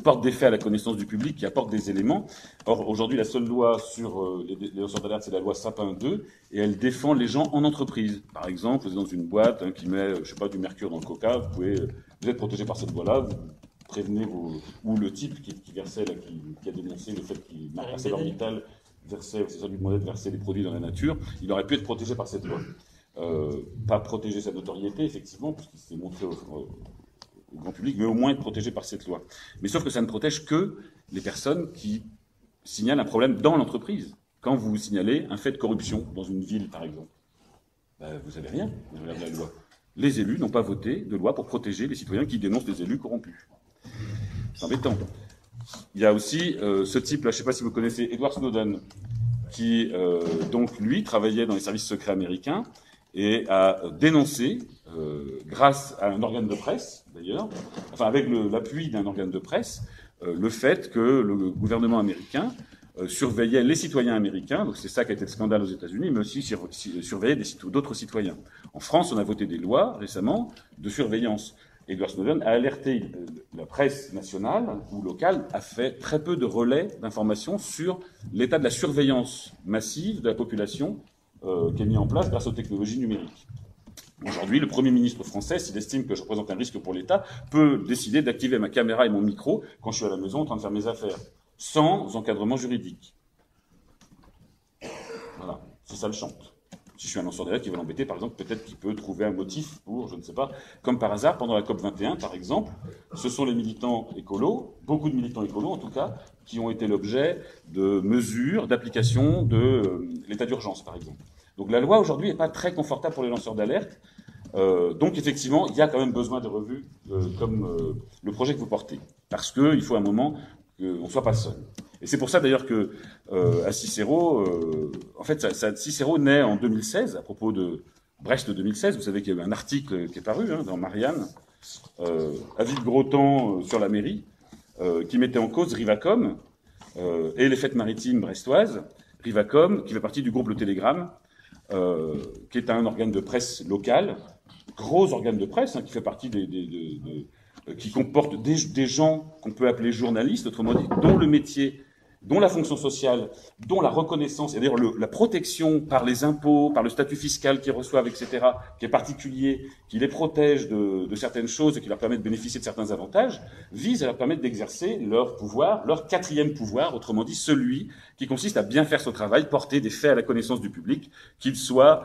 portent des faits à la connaissance du public, qui apportent des éléments. Or aujourd'hui la seule loi sur les lanceurs d'alerte, c'est la loi Sapin 2, et elle défend les gens en entreprise. Par exemple, vous êtes dans une boîte qui met, je sais pas, du mercure dans le coca, vous êtes protégé par cette loi-là, vous prévenez ou le type qui versait, là, qui a dénoncé le fait qu'il versait l'orbital, c'est ça lui demandait de verser des produits dans la nature, il aurait pu être protégé par cette loi. Pas protéger sa notoriété, effectivement, puisqu'il s'est montré au grand public, mais au moins être protégé par cette loi. Mais sauf que ça ne protège que les personnes qui signalent un problème dans l'entreprise. Quand vous signalez un fait de corruption dans une ville, par exemple, vous n'avez rien, vous avez la loi. Les élus n'ont pas voté de loi pour protéger les citoyens qui dénoncent des élus corrompus. C'est embêtant. Il y a aussi ce type-là, je ne sais pas si vous connaissez Edward Snowden, qui, donc, lui, travaillait dans les services secrets américains et a dénoncé, grâce à un organe de presse, d'ailleurs, enfin, avec l'appui d'un organe de presse, le fait que le gouvernement américain surveillait les citoyens américains, donc c'est ça qui a été le scandale aux États-Unis, mais aussi surveillait d'autres citoyens. En France, on a voté des lois récemment de surveillance. Edward Snowden a alerté la presse nationale ou locale, a fait très peu de relais d'informations sur l'état de la surveillance massive de la population qui est mis en place grâce aux technologies numériques. Aujourd'hui, le Premier ministre français, s'il estime que je représente un risque pour l'État, peut décider d'activer ma caméra et mon micro quand je suis à la maison en train de faire mes affaires, sans encadrement juridique. Voilà, c'est ça le chante. Si je suis un lanceur d'alerte qui va l'embêter, par exemple, peut-être qu'il peut trouver un motif pour, je ne sais pas, comme par hasard, pendant la COP21, par exemple, ce sont les militants écolos, beaucoup de militants écolos en tout cas, qui ont été l'objet de mesures, d'application de l'état d'urgence, par exemple. Donc la loi aujourd'hui n'est pas très confortable pour les lanceurs d'alerte. Donc effectivement, il y a quand même besoin de revues comme le projet que vous portez, parce qu'il faut un moment qu'on ne soit pas seul. Et c'est pour ça d'ailleurs que à Cicéro, en fait, Cicéro naît en 2016, à propos de Brest 2016. Vous savez qu'il y a eu un article qui est paru dans Marianne, avis de gros temps sur la mairie, qui mettait en cause Rivacom et les fêtes maritimes brestoises. Rivacom, qui fait partie du groupe Le Télégramme, qui est un organe de presse local, gros organe de presse, qui fait partie qui comporte des gens qu'on peut appeler journalistes, autrement dit, dont le métier, dont la fonction sociale, dont la reconnaissance, c'est-à-dire la protection par les impôts, par le statut fiscal qu'ils reçoivent, etc., qui est particulier, qui les protège de certaines choses et qui leur permet de bénéficier de certains avantages, vise à leur permettre d'exercer leur pouvoir, leur quatrième pouvoir, autrement dit celui qui consiste à bien faire son travail, porter des faits à la connaissance du public, qu'ils soient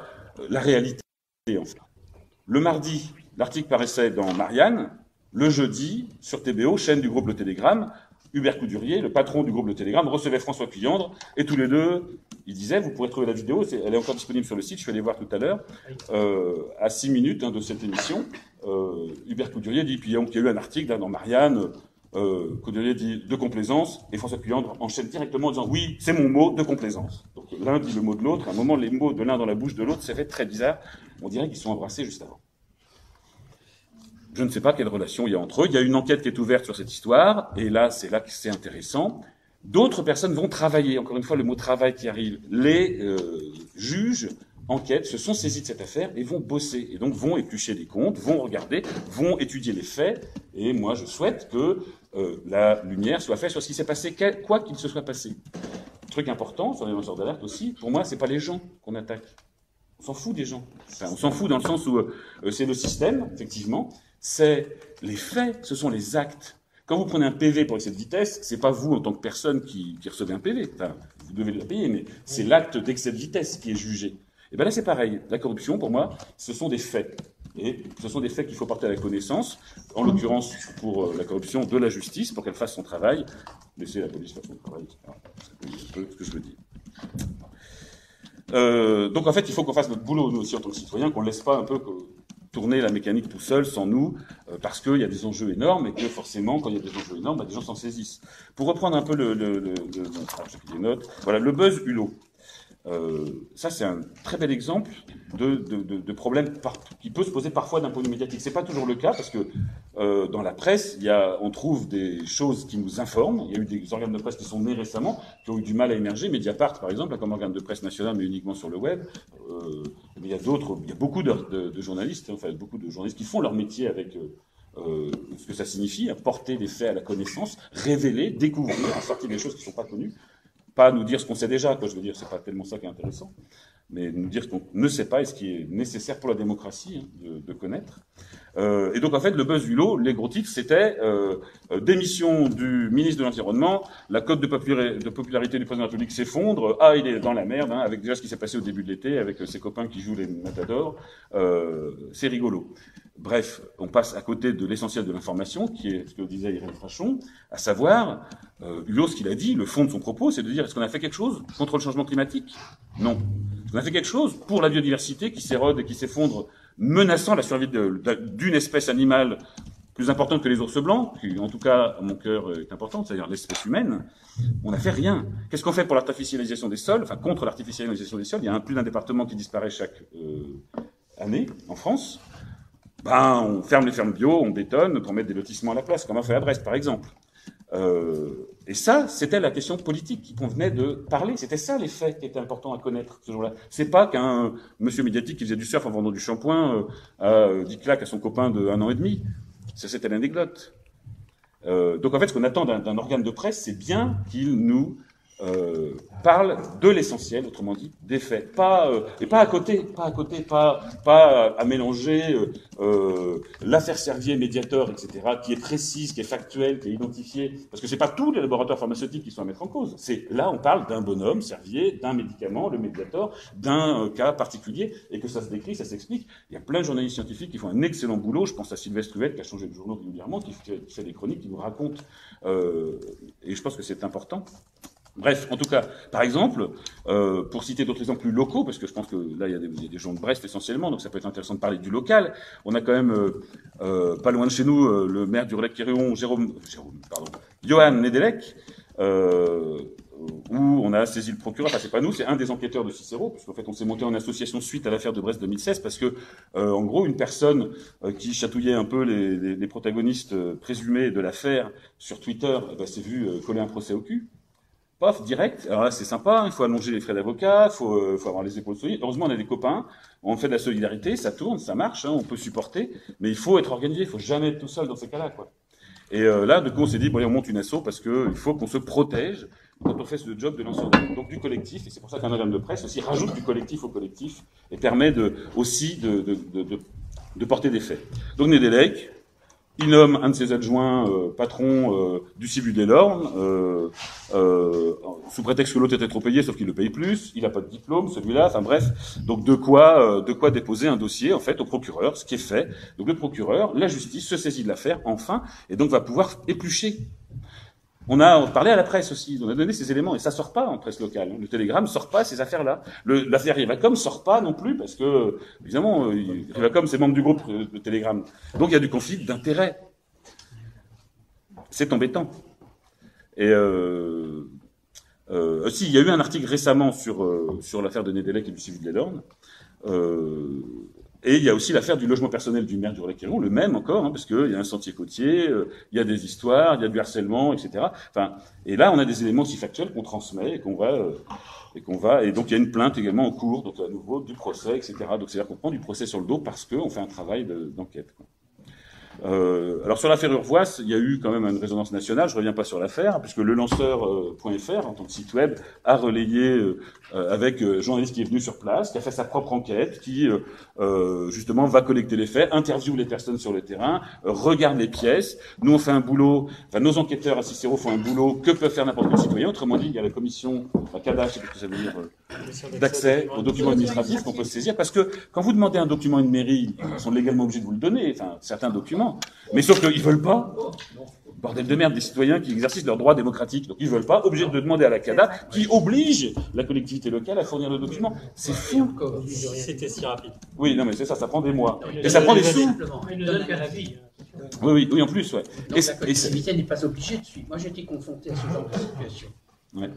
la réalité. Enfin. Le mardi, l'article paraissait dans Marianne. Le jeudi, sur TBO, chaîne du groupe Le Télégramme, Hubert Coudurier, le patron du groupe Le Télégramme, recevait François Cuyandre, et tous les deux, ils disaient, vous pourrez trouver la vidéo, elle est encore disponible sur le site, je suis allé voir tout à l'heure, à 6 minutes de cette émission, Hubert Coudurier dit, puis il y a eu un article dans Marianne, Coudurier dit de complaisance, et François Cuyandre enchaîne directement en disant, oui, c'est mon mot, de complaisance. Donc l'un dit le mot de l'autre. À un moment, les mots de l'un dans la bouche de l'autre, ça fait très bizarre. On dirait qu'ils sont embrassés juste avant. Je ne sais pas quelle relation il y a entre eux. Il y a une enquête qui est ouverte sur cette histoire, et là, c'est là que c'est intéressant. D'autres personnes vont travailler. Encore une fois, le mot travail qui arrive. Les juges enquêtent, se sont saisis de cette affaire et vont bosser. Et donc vont éplucher les comptes, vont regarder, vont étudier les faits. Et moi, je souhaite que la lumière soit faite sur ce qui s'est passé, quoi qu'il se soit passé. Truc important sur les lanceurs d'alerte aussi, pour moi, c'est pas les gens qu'on attaque. On s'en fout des gens. Enfin, on s'en fout dans le sens où c'est le système, effectivement. C'est les faits, ce sont les actes. Quand vous prenez un PV pour excès de vitesse, c'est pas vous en tant que personne qui recevez un PV. Enfin, vous devez le payer, mais c'est l'acte d'excès de vitesse qui est jugé. Et bien là, c'est pareil. La corruption, pour moi, ce sont des faits. Et ce sont des faits qu'il faut porter à la connaissance, en l'occurrence pour la corruption de la justice, pour qu'elle fasse son travail. Laissez la police faire son travail, etc. C'est un peu ce que je veux dire. Donc en fait, il faut qu'on fasse notre boulot, nous aussi, en tant que citoyens, qu'on ne laisse pas un peu tourner la mécanique tout seul, sans nous, parce qu'il y a des enjeux énormes, et que forcément, quand il y a des enjeux énormes, bah, des gens s'en saisissent. Pour reprendre un peu j'ai pris des notes. Voilà, le buzz Hulot. Ça, c'est un très bel exemple de problème qui peut se poser parfois d'un point de vue médiatique. C'est pas toujours le cas parce que dans la presse, on trouve des choses qui nous informent. Il y a eu des organes de presse qui sont nés récemment, qui ont eu du mal à émerger. Mediapart, par exemple, comme organe de presse national, mais uniquement sur le web. Mais il y a beaucoup de journalistes, enfin beaucoup de journalistes qui font leur métier avec ce que ça signifie, porter des faits à la connaissance, révéler, découvrir, sortir des choses qui ne sont pas connues. Pas nous dire ce qu'on sait déjà, quoi, je veux dire, c'est pas tellement ça qui est intéressant, mais nous dire ce qu'on ne sait pas et ce qui est nécessaire pour la démocratie, hein, de connaître. Et donc, en fait, le buzz Hulot, les gros titres, c'était démission du ministre de l'Environnement, la cote de popularité du président de la République s'effondre, il est dans la merde, hein, avec déjà ce qui s'est passé au début de l'été, avec ses copains qui jouent les matadors, c'est rigolo. Bref, on passe à côté de l'essentiel de l'information, qui est ce que disait Irène Frachon, à savoir, Hulot, ce qu'il a dit, le fond de son propos, c'est de dire, est-ce qu'on a fait quelque chose contre le changement climatique? Non. Est-ce qu'on a fait quelque chose pour la biodiversité qui s'érode et qui s'effondre, menaçant la survie d'une espèce animale plus importante que les ours blancs, qui, en tout cas, à mon cœur, est importante, c'est-à-dire l'espèce humaine? On n'a fait rien. Qu'est-ce qu'on fait pour l'artificialisation des sols? Enfin, contre l'artificialisation des sols, il y a plus d'un département qui disparaît chaque année, en France. On ferme les fermes bio, on bétonne pour mettre des lotissements à la place, comme on fait à Brest, par exemple. Et ça, c'était la question politique qui convenait de parler. C'était ça les faits qui étaient importants à connaître ce jour-là. C'est pas qu'un monsieur médiatique qui faisait du surf en vendant du shampoing a dit claque à son copain de 1 an et demi. Ça, c'était l'anecdote. Donc en fait, ce qu'on attend d'un organe de presse, c'est bien qu'il nous parle de l'essentiel, autrement dit, des faits, et pas à côté, pas à mélanger l'affaire Servier, Mediator, etc., qui est précise, qui est factuelle, qui est identifiée, parce que c'est pas tous les laboratoires pharmaceutiques qui sont à mettre en cause. C'est là, on parle d'un bonhomme, Servier, d'un médicament, le Mediator, d'un cas particulier, et que ça se décrit, ça s'explique. Il y a plein de journalistes scientifiques qui font un excellent boulot. Je pense à Sylvestre Huet, qui a changé de journaux régulièrement, qui fait des chroniques, qui nous raconte, et je pense que c'est important. Bref, en tout cas, par exemple, pour citer d'autres exemples plus locaux, parce que je pense que là, il y a des gens de Brest essentiellement, donc ça peut être intéressant de parler du local. On a quand même, pas loin de chez nous, le maire du Relecq-Kerhuon, Johan Nedelec, où on a saisi le procureur, enfin c'est pas nous, c'est un des enquêteurs de Cicéro, puisqu'en fait on s'est monté en association suite à l'affaire de Brest 2016, parce que, en gros, une personne qui chatouillait un peu les protagonistes présumés de l'affaire sur Twitter, s'est vu coller un procès au cul. Paf, direct. Alors là, c'est sympa, il faut allonger les frais d'avocat, faut avoir les épaules solides. Heureusement, on a des copains, on fait de la solidarité, ça tourne, ça marche, hein, on peut supporter, mais il faut être organisé, il faut jamais être tout seul dans ces cas-là, quoi. Et là, du coup, on s'est dit, bon, allez, on monte une asso parce que il faut qu'on se protège quand on fait ce job de lanceur d'alerte. Donc du collectif, et c'est pour ça qu'un organe de presse aussi rajoute du collectif au collectif et permet aussi de porter des faits. Donc Nedelec, il nomme un de ses adjoints patron du Civu des Lornes, sous prétexte que l'autre était trop payé, sauf qu'il le paye plus, il n'a pas de diplôme, celui-là, enfin bref, donc de quoi déposer un dossier, en fait, au procureur, ce qui est fait. Donc le procureur, la justice, se saisit de l'affaire, enfin, et donc va pouvoir éplucher. On a parlé à la presse aussi, on a donné ces éléments, et ça sort pas en presse locale. Hein. Le Télégramme sort pas ces affaires-là. L'affaire Rivacom sort pas non plus, parce que, évidemment, Rivacom, c'est membre du groupe de Télégramme. Donc il y a du conflit d'intérêts. C'est embêtant. Et Si, il y a eu un article récemment sur l'affaire de Nedelec et du Civu de Lelorne. Et il y a aussi l'affaire du logement personnel du maire du Relais-Quéron, le même encore, hein, parce qu'il y a un sentier côtier, il y a des histoires, il y a du harcèlement, etc. Enfin, et là, on a des éléments aussi factuels qu'on transmet et donc il y a une plainte également en cours, donc à nouveau du procès, etc. Donc c'est-à-dire qu'on prend du procès sur le dos parce qu'on fait un travail d'enquête. Alors sur l'affaire Urvoas, il y a eu quand même une résonance nationale. Je reviens pas sur l'affaire puisque le lanceur.fr en tant que site web a relayé avec un journaliste qui est venu sur place, qui a fait sa propre enquête, qui justement va collecter les faits, interviewe les personnes sur le terrain, regarde les pièces. Nous on fait un boulot, enfin nos enquêteurs à Cicéro font un boulot que peut faire n'importe quel citoyen. Autrement dit, il y a la commission, la CADA, je sais pas ce que ça veut dire, d'accès aux documents administratifs qu'on peut saisir, parce que quand vous demandez un document à une mairie, ils sont légalement obligés de vous le donner, enfin certains documents, mais sauf qu'ils veulent pas. Bordel de merde, des citoyens qui exercent leur droit démocratique, donc ils veulent pas, obligés de demander à la CADA, qui oblige la collectivité locale à fournir le document. C'est fou. C'était si rapide. Oui, non mais c'est ça, ça prend des mois. Et ça prend des sous. Il ne donne qu'un avis. Oui, en plus, ouais. Donc la collectivité n'est pas obligée de suivre. Moi j'ai été confronté à ce genre de situation. Ouais.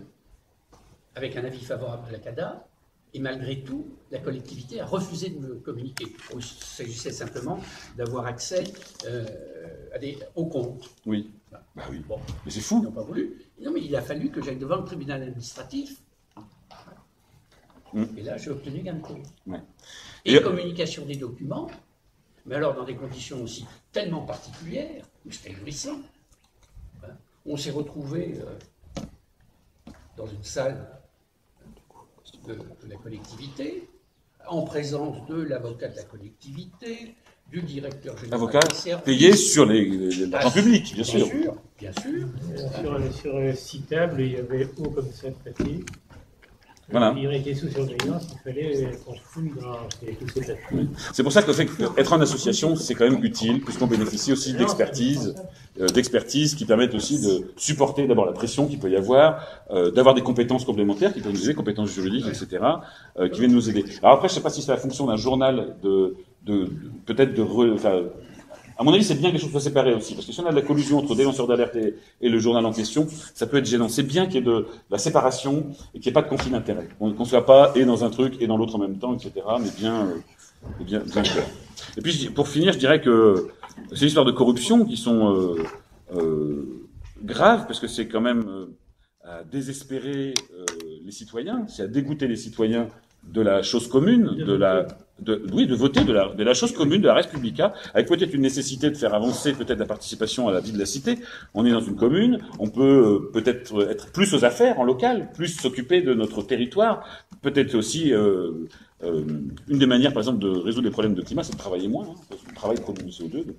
Avec un avis favorable de la CADA, et malgré tout, la collectivité a refusé de me communiquer. Il s'agissait simplement d'avoir accès aux comptes. Oui. Bah oui. Bon. Mais c'est Ils fou. n'ont pas voulu. Non, mais il a fallu que j'aille devant le tribunal administratif. Et là, j'ai obtenu gain de cause. Ouais. Et communication des documents, mais alors dans des conditions aussi tellement particulières, où c'était ahurissant. On s'est retrouvés dans une salle de la collectivité, en présence de l'avocat de la collectivité, du directeur général. Avocat des services. payé sur l'argent public, bien sûr. Bien sûr. Sur le citable, il y avait haut comme ça de papier. Voilà. Il était sous surveillance, il fallait qu'on fouille dans tous ces papiers. C'est pour ça que le fait d'être en association, c'est quand même utile, puisqu'on bénéficie aussi d'expertise qui permettent aussi de supporter d'abord la pression qu'il peut y avoir, d'avoir des compétences complémentaires qui peuvent nous aider, compétences juridiques, etc., qui viennent nous aider. Alors après, je sais pas si c'est la fonction d'un journal à mon avis, c'est bien que les choses soient séparées aussi, parce que si on a de la collusion entre des lanceurs d'alerte et le journal en question, ça peut être gênant. C'est bien qu'il y ait de la séparation et qu'il n'y ait pas de conflit d'intérêts. Qu'on ne soit pas et dans un truc et dans l'autre en même temps, etc., mais bien clair. Et puis, pour finir, je dirais que ces histoires de corruption qui sont graves, parce que c'est quand même à désespérer les citoyens, c'est à dégoûter les citoyens de la chose commune, de voter de la chose commune, de la res publica, avec peut-être une nécessité de faire avancer peut-être la participation à la vie de la cité. On est dans une commune, on peut peut-être être plus aux affaires en local, plus s'occuper de notre territoire, peut-être aussi une des manières, par exemple, de résoudre les problèmes de climat, c'est de travailler moins, parce que le travail produit du CO2. Donc,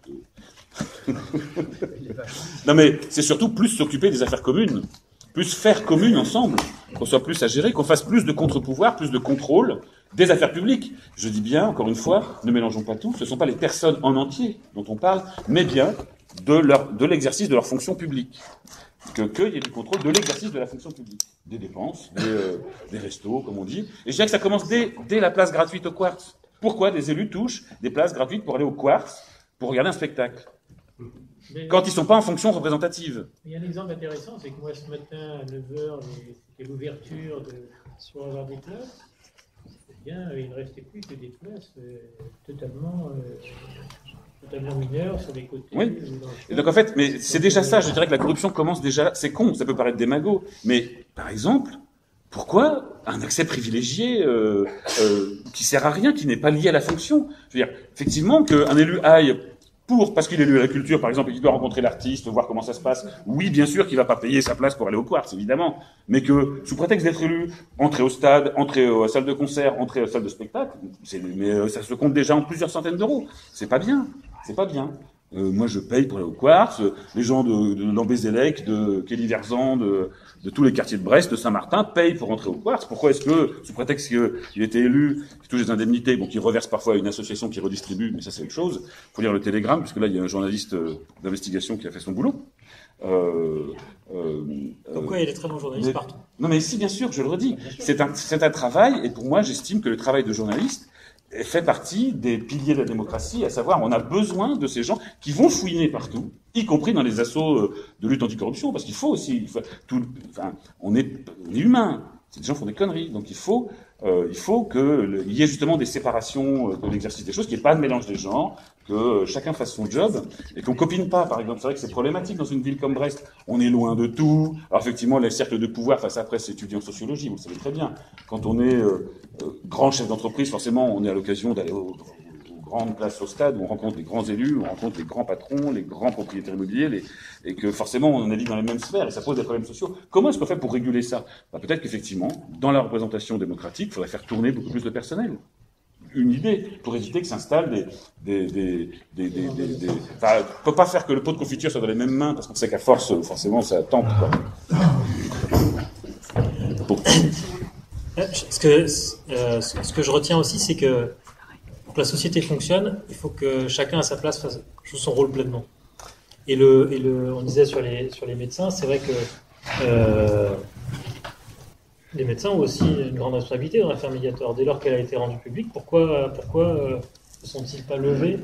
non mais c'est surtout plus s'occuper des affaires communes. Plus faire commune ensemble, qu'on soit plus à gérer, qu'on fasse plus de contre-pouvoir, plus de contrôle des affaires publiques. Je dis bien, encore une fois, ne mélangeons pas tout, ce ne sont pas les personnes en entier dont on parle, mais bien de l'exercice de leur fonction publique. Qu'il y ait du contrôle de l'exercice de la fonction publique. Des dépenses, des restos, comme on dit. Et je dirais que ça commence dès la place gratuite au Quartz. Pourquoi des élus touchent des places gratuites pour aller au Quartz, pour regarder un spectacle ? Quand ils ne sont pas en fonction représentative. Il y a un exemple intéressant, c'est que moi ce matin à 9h, c'était l'ouverture pour avoir des places. Eh bien, il ne restait plus que des places totalement mineures sur les côtés. Oui. Et donc en fait, mais c'est déjà ça, je dirais que la corruption commence déjà, c'est con, ça peut paraître démago, mais par exemple, pourquoi un accès privilégié qui sert à rien, qui n'est pas lié à la fonction ? Je veux dire, effectivement, qu'un élu aille parce qu'il est élu à la culture, par exemple, et qu'il doit rencontrer l'artiste, voir comment ça se passe. Oui, bien sûr qu'il va pas payer sa place pour aller au Quartz, évidemment. Mais que, sous prétexte d'être élu, entrer au stade, entrer à la salle de concert, entrer à la salle de spectacle, mais ça se compte déjà en plusieurs centaines d'euros. C'est pas bien. C'est pas bien. Moi, je paye pour aller au Quartz. Les gens de Lambézélec, de Kelly-Verzan, de tous les quartiers de Brest, de Saint-Martin, payent pour entrer au Quartz. Pourquoi est-ce que, sous prétexte qu'il était élu, qu'il touche des indemnités, bon, qu'il reverse parfois à une association qui redistribue, mais ça c'est autre chose. Faut lire le Télégramme, puisque là, il y a un journaliste d'investigation qui a fait son boulot. Pourquoi il y a des très bons journalistes partout. Non, mais si, bien sûr, je le redis. C'est un travail, et pour moi, j'estime que le travail de journaliste fait partie des piliers de la démocratie, à savoir, on a besoin de ces gens qui vont fouiner partout, y compris dans les assauts de lutte anticorruption, parce qu'il faut aussi, on est humain. Ces gens font des conneries, donc il faut qu'il y ait justement des séparations de l'exercice des choses, qu'il n'y ait pas de mélange des genres, que chacun fasse son job, et qu'on copine pas, par exemple. C'est vrai que c'est problématique dans une ville comme Brest. On est loin de tout. Alors effectivement, les cercles de pouvoir, face après, c'est étudié en sociologie, vous le savez très bien. Quand on est grand chef d'entreprise, forcément, on est à l'occasion d'aller aux grandes places au stade, où on rencontre les grands élus, on rencontre les grands patrons, les grands propriétaires immobiliers, et que forcément on navigue dans les mêmes sphères, et ça pose des problèmes sociaux. Comment est-ce qu'on fait pour réguler ça? Peut-être qu'effectivement, dans la représentation démocratique, il faudrait faire tourner beaucoup plus de personnel. Une idée, pour éviter que s'installent on peut pas faire que le pot de confiture soit dans les mêmes mains, parce qu'on sait qu'à force, forcément, ça tente, quoi. Bon. Ce que je retiens aussi, c'est que pour que la société fonctionne, il faut que chacun à sa place joue son rôle pleinement. Et on disait sur les médecins, c'est vrai que les médecins ont aussi une grande responsabilité dans l'affaire Mediator. Dès lors qu'elle a été rendue publique, pourquoi ne sont-ils pas levés?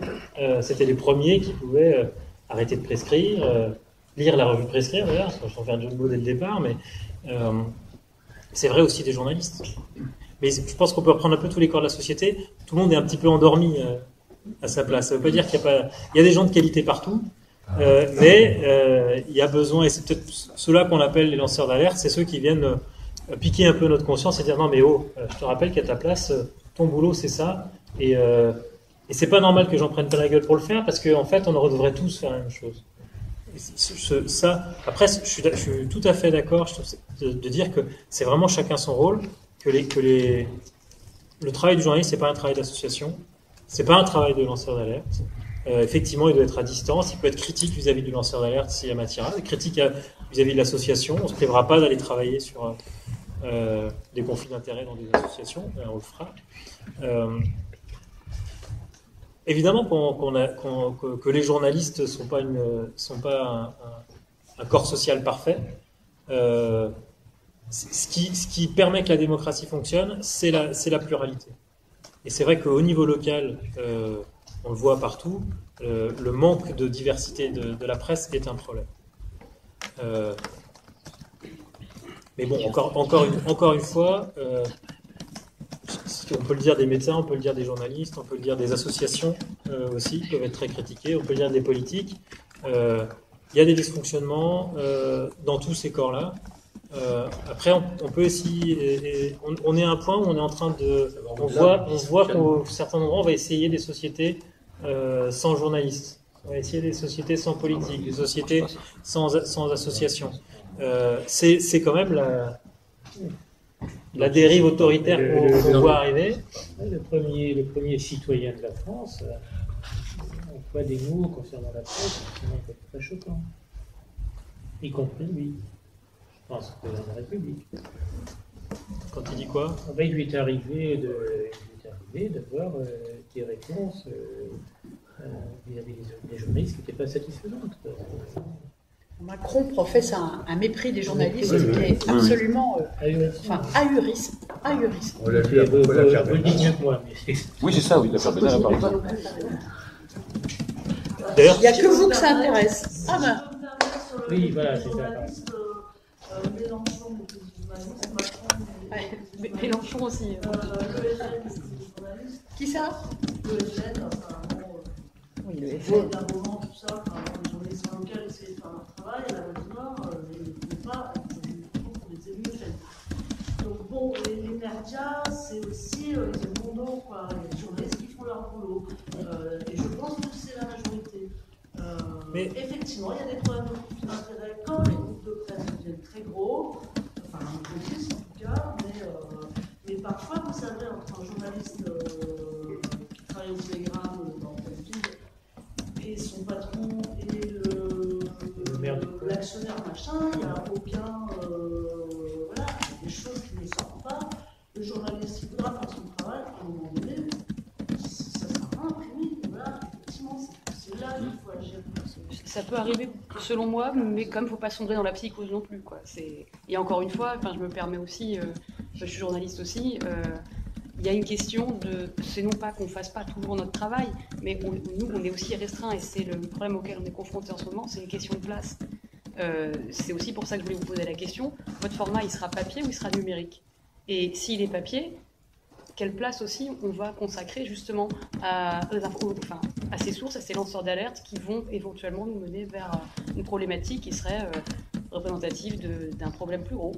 C'était les premiers qui pouvaient arrêter de prescrire, lire la revue Prescrire d'ailleurs, j'en fais un jeu de mots dès le départ, mais c'est vrai aussi des journalistes. Mais je pense qu'on peut reprendre un peu tous les corps de la société. Tout le monde est un petit peu endormi à sa place. Ça ne veut pas dire qu'il n'y a pas... Il y a des gens de qualité partout, mais il y a besoin, et c'est peut-être ceux-là qu'on appelle les lanceurs d'alerte, c'est ceux qui viennent piquer un peu notre conscience et dire non mais oh, je te rappelle qu'à ta place, ton boulot c'est ça, et c'est pas normal que j'en prenne pas la gueule pour le faire, parce qu'en fait on devrait tous faire la même chose. Après, je suis tout à fait d'accord de dire que c'est vraiment chacun son rôle, que le travail du journaliste, c'est pas un travail d'association, c'est pas un travail de lanceur d'alerte. Effectivement, il doit être à distance, il peut être critique vis-à-vis du lanceur d'alerte s'il y a matière, critique vis-à-vis de l'association. On ne se privera pas d'aller travailler sur des conflits d'intérêts dans des associations, on le fera. Évidemment que les journalistes ne sont pas un corps social parfait. Ce qui permet que la démocratie fonctionne, c'est la pluralité. Et c'est vrai qu'au niveau local, on le voit partout, le manque de diversité de la presse est un problème. Mais bon, encore une fois, on peut le dire des médecins, on peut le dire des journalistes, on peut le dire des associations aussi, qui peuvent être très critiquées, on peut le dire des politiques. Il y a des dysfonctionnements dans tous ces corps-là. Après, on peut aussi... on est à un point où on est en train de... On voit qu'à certains endroits, on va essayer des sociétés sans journalistes. On va essayer des sociétés sans politique, des sociétés sans association. C'est quand même la dérive autoritaire qu'on voit arriver. Le premier citoyen de la France emploie des mots concernant la presse qui sont très choquants, y compris lui. Je pense que dans la République. Quand il dit quoi? Il lui est arrivé d'avoir des réponses vis-à-vis des journalistes qui n'étaient pas satisfaisantes. Macron professe un mépris des journalistes qui est absolument ahurissant. On l'a vu à vous le dites mieux que moi. Oui, c'est ça, oui, l'affaire Benalla, par exemple. D'ailleurs, il n'y a que vous que ça intéresse. Ah ben. Oui, voilà, c'est ça. Mélenchon, Mélenchon aussi. Qui ça? Le FN, enfin bon. Oui, le FN. D'un moment, tout ça, les journalistes locaux essaient de faire leur travail, à la Val-du-Nord, ils ne le font pas, pour les élus FN. Donc bon, les médias, c'est aussi les mondos, quoi, les journalistes qui font leur boulot. Et je pense que c'est la majorité. Mais effectivement, il y a des problèmes de conflit d'intérêts quand les groupes de presse deviennent très gros, enfin, ils existent en tout cas, mais parfois, vous savez, entre un journaliste qui travaille au Télégramme dans telle ville et son patron et l'actionnaire machin, il n'y a aucun. Voilà, il y a des choses qui ne sortent pas. Le journaliste, il voudra faire son travail, à un moment donné, ça sera imprimé. Voilà, effectivement, c'est là qu'il faut agir. Ça peut arriver selon moi, mais comme il ne faut pas sombrer dans la psychose non plus, quoi. Et encore une fois, je me permets aussi, je suis journaliste aussi, il y a une question de, c'est non pas qu'on ne fasse pas toujours notre travail, mais nous, on est aussi restreints, et c'est le problème auquel on est confronté en ce moment, c'est une question de place. C'est aussi pour ça que je voulais vous poser la question, votre format, il sera papier ou il sera numérique? Et s'il est papier, quelle place aussi on va consacrer justement à ces sources, à ces lanceurs d'alerte qui vont éventuellement nous mener vers une problématique qui serait représentative d'un problème plus gros?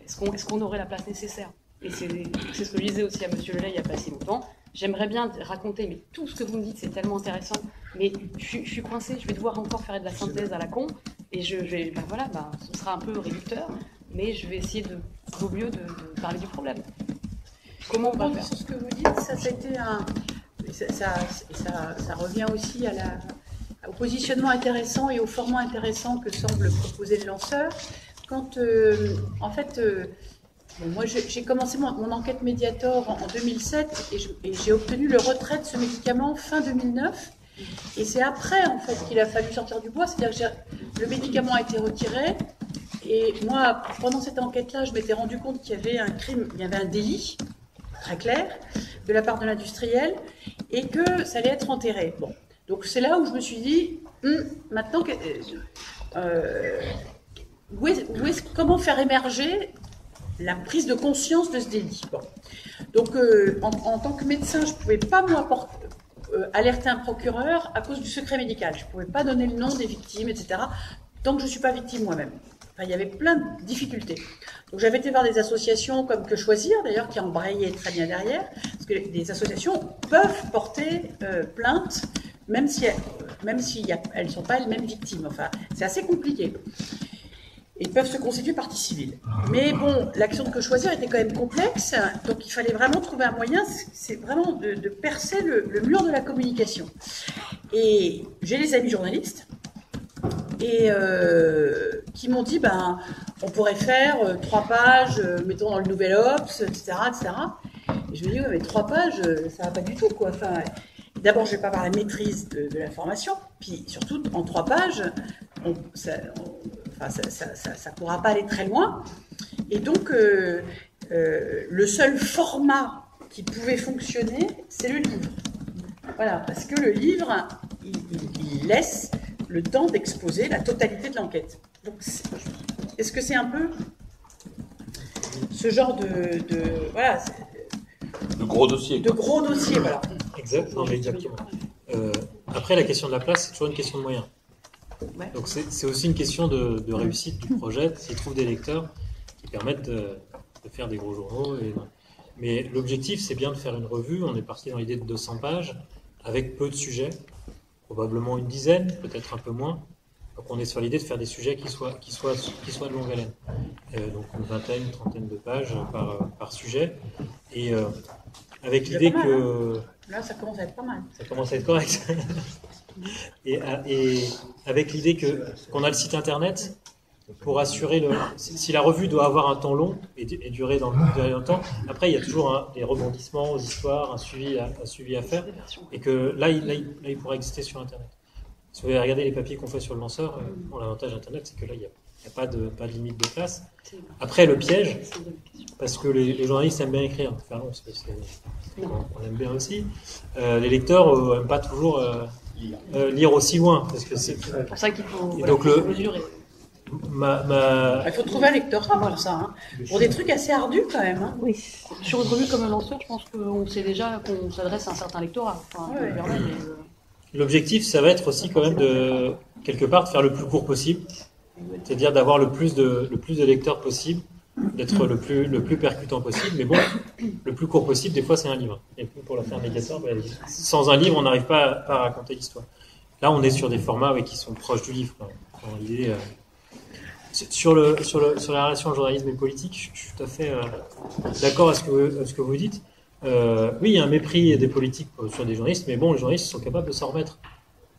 Est-ce qu'on aurait la place nécessaire? Et c'est ce que je disais aussi à Monsieur Lelay il n'y a pas si longtemps. J'aimerais bien raconter, mais tout ce que vous me dites, c'est tellement intéressant. Mais je suis coincée, je vais devoir encore faire de la synthèse à la con. Et ce sera un peu réducteur, mais je vais essayer au mieux de parler du problème. Comment on va faire? Sur ce que vous dites, ça a été ça revient aussi au positionnement intéressant et au format intéressant que semble proposer le lanceur. Quand, moi, j'ai commencé mon enquête Mediator en 2007 et j'ai obtenu le retrait de ce médicament fin 2009. Et c'est après, en fait, qu'il a fallu sortir du bois. C'est-à-dire que le médicament a été retiré. Et moi, pendant cette enquête-là, je m'étais rendu compte qu'il y avait un crime, il y avait un délit, très clair, de la part de l'industriel, et que ça allait être enterré. Bon. Donc c'est là où je me suis dit, maintenant, comment faire émerger la prise de conscience de ce délit. Bon. Donc, en tant que médecin, je ne pouvais pas, moi, alerter un procureur à cause du secret médical. Je ne pouvais pas donner le nom des victimes, etc., tant que je ne suis pas victime moi-même. Enfin, il y avait plein de difficultés. Donc, j'avais été voir des associations comme Que Choisir, d'ailleurs, qui embrayaient très bien derrière, parce que les associations peuvent porter plainte, même si elles ne sont pas elles-mêmes victimes. Enfin, c'est assez compliqué. Ils peuvent se constituer partie civile. Mais bon, l'action de Que Choisir était quand même complexe, donc il fallait vraiment trouver un moyen, c'est vraiment de percer le mur de la communication. Et j'ai les amis journalistes, et qui m'ont dit, on pourrait faire 3 pages, mettons dans le Nouvel Obs, etc., etc. Et je me dis, ouais, mais 3 pages, ça va pas du tout, quoi. Enfin, d'abord, je vais pas avoir la maîtrise de l'information, puis surtout, en 3 pages, ça ne pourra pas aller très loin. Et donc, le seul format qui pouvait fonctionner, c'est le livre. Voilà, parce que le livre, il laisse le temps d'exposer la totalité de l'enquête. Donc, est-ce que c'est un peu ce genre de gros dossier. De gros dossiers, voilà. Exactement. Après, la question de la place, c'est toujours une question de moyens. Ouais. Donc c'est aussi une question de réussite du projet, s'il trouve des lecteurs qui permettent de faire des gros journaux. Mais l'objectif, c'est bien de faire une revue. On est parti dans l'idée de 200 pages, avec peu de sujets, probablement une dizaine, peut-être un peu moins. Donc on est sur l'idée de faire des sujets qui soient de longue haleine. Donc une vingtaine, une trentaine de pages par sujet. Et avec l'idée que... Là, ça commence à être pas mal. Ça commence à être correct. Et avec l'idée qu'on a le site internet pour assurer si la revue doit avoir un temps long et durer dans le temps, après il y a toujours des rebondissements aux histoires, un suivi à faire, et que là il pourra exister sur internet. Si vous voulez regarder les papiers qu'on fait sur le lanceur, l'avantage d'internet, c'est que là il n'y a pas de limite de place. Après le piège, parce que les journalistes aiment bien écrire, enfin non, on aime bien aussi, les lecteurs n'aiment pas toujours lire aussi loin, parce que c'est pour ça qu'il faut mesurer. Il faut trouver un lectorat pour ça, hein. Pour des trucs assez ardus quand même. Hein. Oui. Sur une revue comme un lanceur, je pense qu'on sait déjà qu'on s'adresse à un certain lectorat. Enfin, L'objectif, ça va être aussi quand même de quelque part de faire le plus court possible, c'est-à-dire d'avoir le plus de lecteurs possible, d'être le plus percutant possible. Mais bon, le plus court possible, des fois, c'est un livre. Et pour la faire Mediator, sans un livre, on n'arrive pas à raconter l'histoire. Là, on est sur des formats qui sont proches du livre. Dans l'idée, sur la relation journalisme et politique, je suis tout à fait d'accord à ce que vous dites. Oui, il y a un mépris des politiques sur des journalistes, mais bon, les journalistes sont capables de s'en remettre.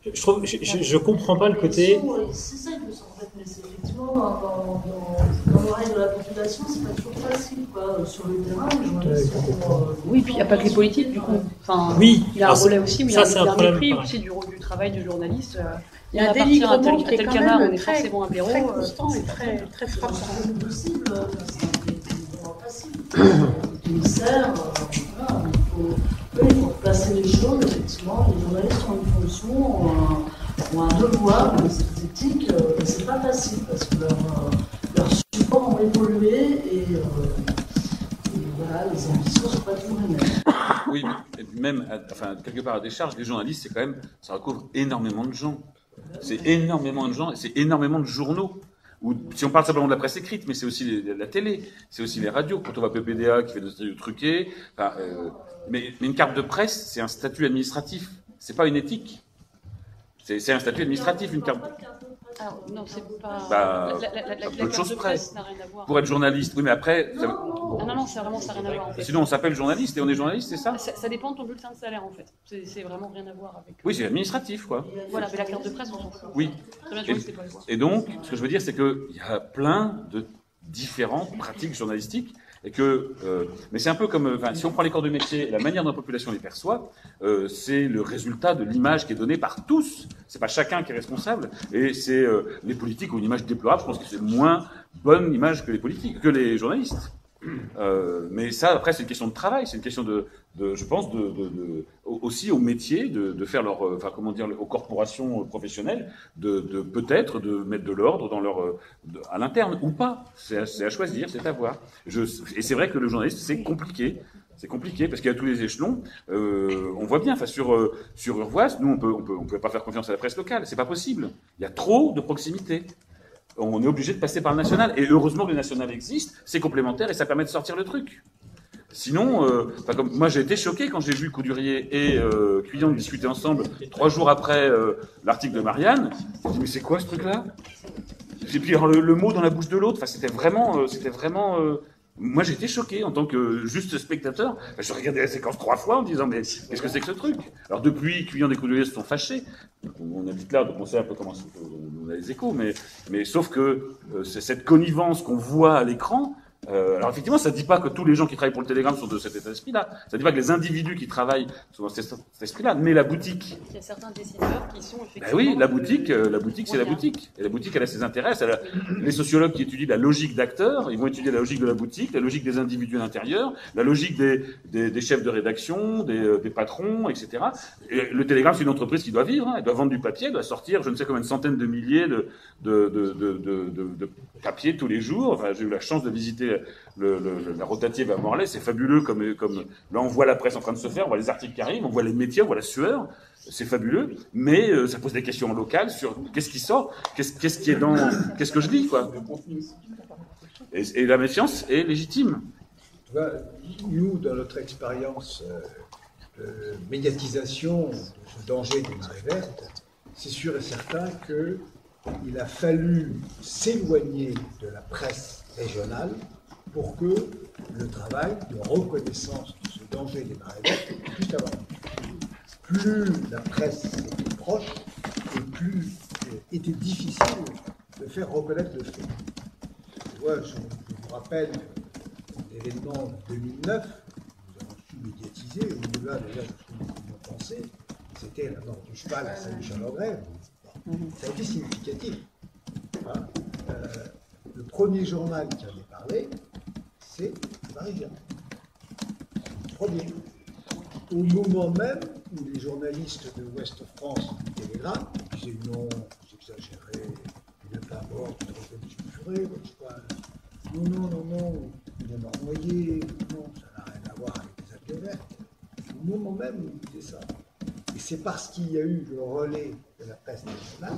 Je comprends pas le côté. C'est ça, il faut s'en remettre, mais c'est effectivement dans l'oreille de la population, c'est pas toujours facile, quoi. Sur le terrain, les journalistes sont. Oui, puis il n'y a pas que les politiques, du coup. Enfin, oui, il y a un relais aussi où il y a un mépris aussi du travail du journaliste. Il y a un dénigrement qui est quand même très constant et très frappant. C'est possible, c'est un facile. Le commissaire, ont un devoir éthique, et c'est pas facile parce que leurs supports ont évolué et voilà, les ambitions sont pas toujours les mêmes. Oui, même, enfin, quelque part à décharge, les journalistes, c'est quand même, ça recouvre énormément de gens. C'est énormément de gens, c'est énormément de journaux. Ou, si on parle simplement de la presse écrite, mais c'est aussi la télé, c'est aussi les radios. Quand on voit PPDA qui fait des interviews truquées, enfin, mais une carte de presse, c'est un statut administratif. C'est pas une éthique. C'est un statut administratif, une carte. Alors, non, c'est pas. Bah, la peu de carte choses de près. presse n'a rien à voir. Pour être journaliste, oui, mais après. Ça... Ah non, ça n'a rien à voir. En fait. Sinon, on s'appelle journaliste et on est journaliste, c'est ça? Ça dépend de ton bulletin de salaire, en fait. C'est vraiment rien à voir avec. Oui, c'est administratif, quoi. Voilà, mais la carte de presse, on s'en fout. Oui. Très bien, c'est pas le voir. Et donc, ce que je veux dire, c'est qu'il y a plein de différentes pratiques journalistiques. Et que, mais c'est un peu comme, enfin, si on prend les corps de métier, la manière dont la population les perçoit, c'est le résultat de l'image qui est donnée par tous. C'est pas chacun qui est responsable. Et c'est les politiques ont une image déplorable. Je pense que c'est moins bonne image que les politiques, que les journalistes. Mais ça, après, c'est une question de travail. C'est une question je pense, aussi au métier de faire leur, enfin, comment dire, aux corporations professionnelles, peut-être de mettre de l'ordre dans à l'interne ou pas. C'est à choisir, c'est à voir. Et c'est vrai que le journaliste, c'est compliqué. C'est compliqué parce qu'il y a tous les échelons. On voit bien, enfin, sur Urvoas, nous, on peut pas faire confiance à la presse locale. C'est pas possible. Il y a trop de proximité. On est obligé de passer par le national. Et heureusement que le national existe, c'est complémentaire et ça permet de sortir le truc. Sinon, comme moi j'ai été choqué quand j'ai vu Coudurier et Cuillon discuter ensemble 3 jours après l'article de Marianne. J'ai dit mais c'est quoi ce truc-là? Et puis alors, le mot dans la bouche de l'autre. Enfin, c'était vraiment. Moi j'ai été choqué en tant que juste spectateur. Enfin, je regardais la séquence 3 fois en me disant mais qu'est-ce que c'est que ce truc? Alors depuis, Cuillon et Coudurier se sont fâchés. On habite là, donc on sait un peu comment on a les échos, mais sauf que c'est cette connivence qu'on voit à l'écran. Alors effectivement, ça ne dit pas que tous les gens qui travaillent pour le Télégramme sont de cet état d'esprit-là. Ça ne dit pas que les individus qui travaillent sont dans cet esprit-là. Mais la boutique. Il y a certains décideurs qui sont effectivement. Ben oui, la boutique, c'est la boutique. Et la boutique, elle a ses intérêts. Les sociologues qui étudient la logique d'acteurs, ils vont étudier la logique de la boutique, la logique des individus à l'intérieur, la logique des chefs de rédaction, des patrons, etc. Et le Télégramme, c'est une entreprise qui doit vivre. Hein. Elle doit vendre du papier, elle doit sortir, je ne sais combien de centaines de milliers de papier tous les jours. Enfin, j'ai eu la chance de visiter la rotative à Morlaix, c'est fabuleux comme là on voit la presse en train de se faire, on voit les articles qui arrivent, on voit les métiers, on voit la sueur, c'est fabuleux, mais ça pose des questions locales sur qu'est-ce qui sort, qu'est-ce qui est dans, qu'est-ce que je lis, quoi. Et la méfiance est légitime. Nous, dans notre expérience de médiatisation de ce danger des marées vertes, c'est sûr et certain qu'il a fallu s'éloigner de la presse régionale pour que le travail de reconnaissance de ce danger des marées vertes puisse avoir. Plus la presse était proche, et plus il était difficile de faire reconnaître le fait. Je vous rappelle l'événement de 2009, nous avons su médiatiser, au-delà déjà de ce que nous pouvions penser, c'était la mort du cheval à Saint-Michel-en-Grève. Ça a été significatif. Hein, le premier journal qui en est parlé, c'est le Parisien. Le premier. Au moment même où les journalistes de l'Ouest France du Télégramme disaient non, vous exagérez, il n'est pas mort, il est reconnu non, il est mort noyé, non, ça n'a rien à voir avec les algues vertes. Au moment même où ils disaient ça. Et c'est parce qu'il y a eu le relais de la presse nationale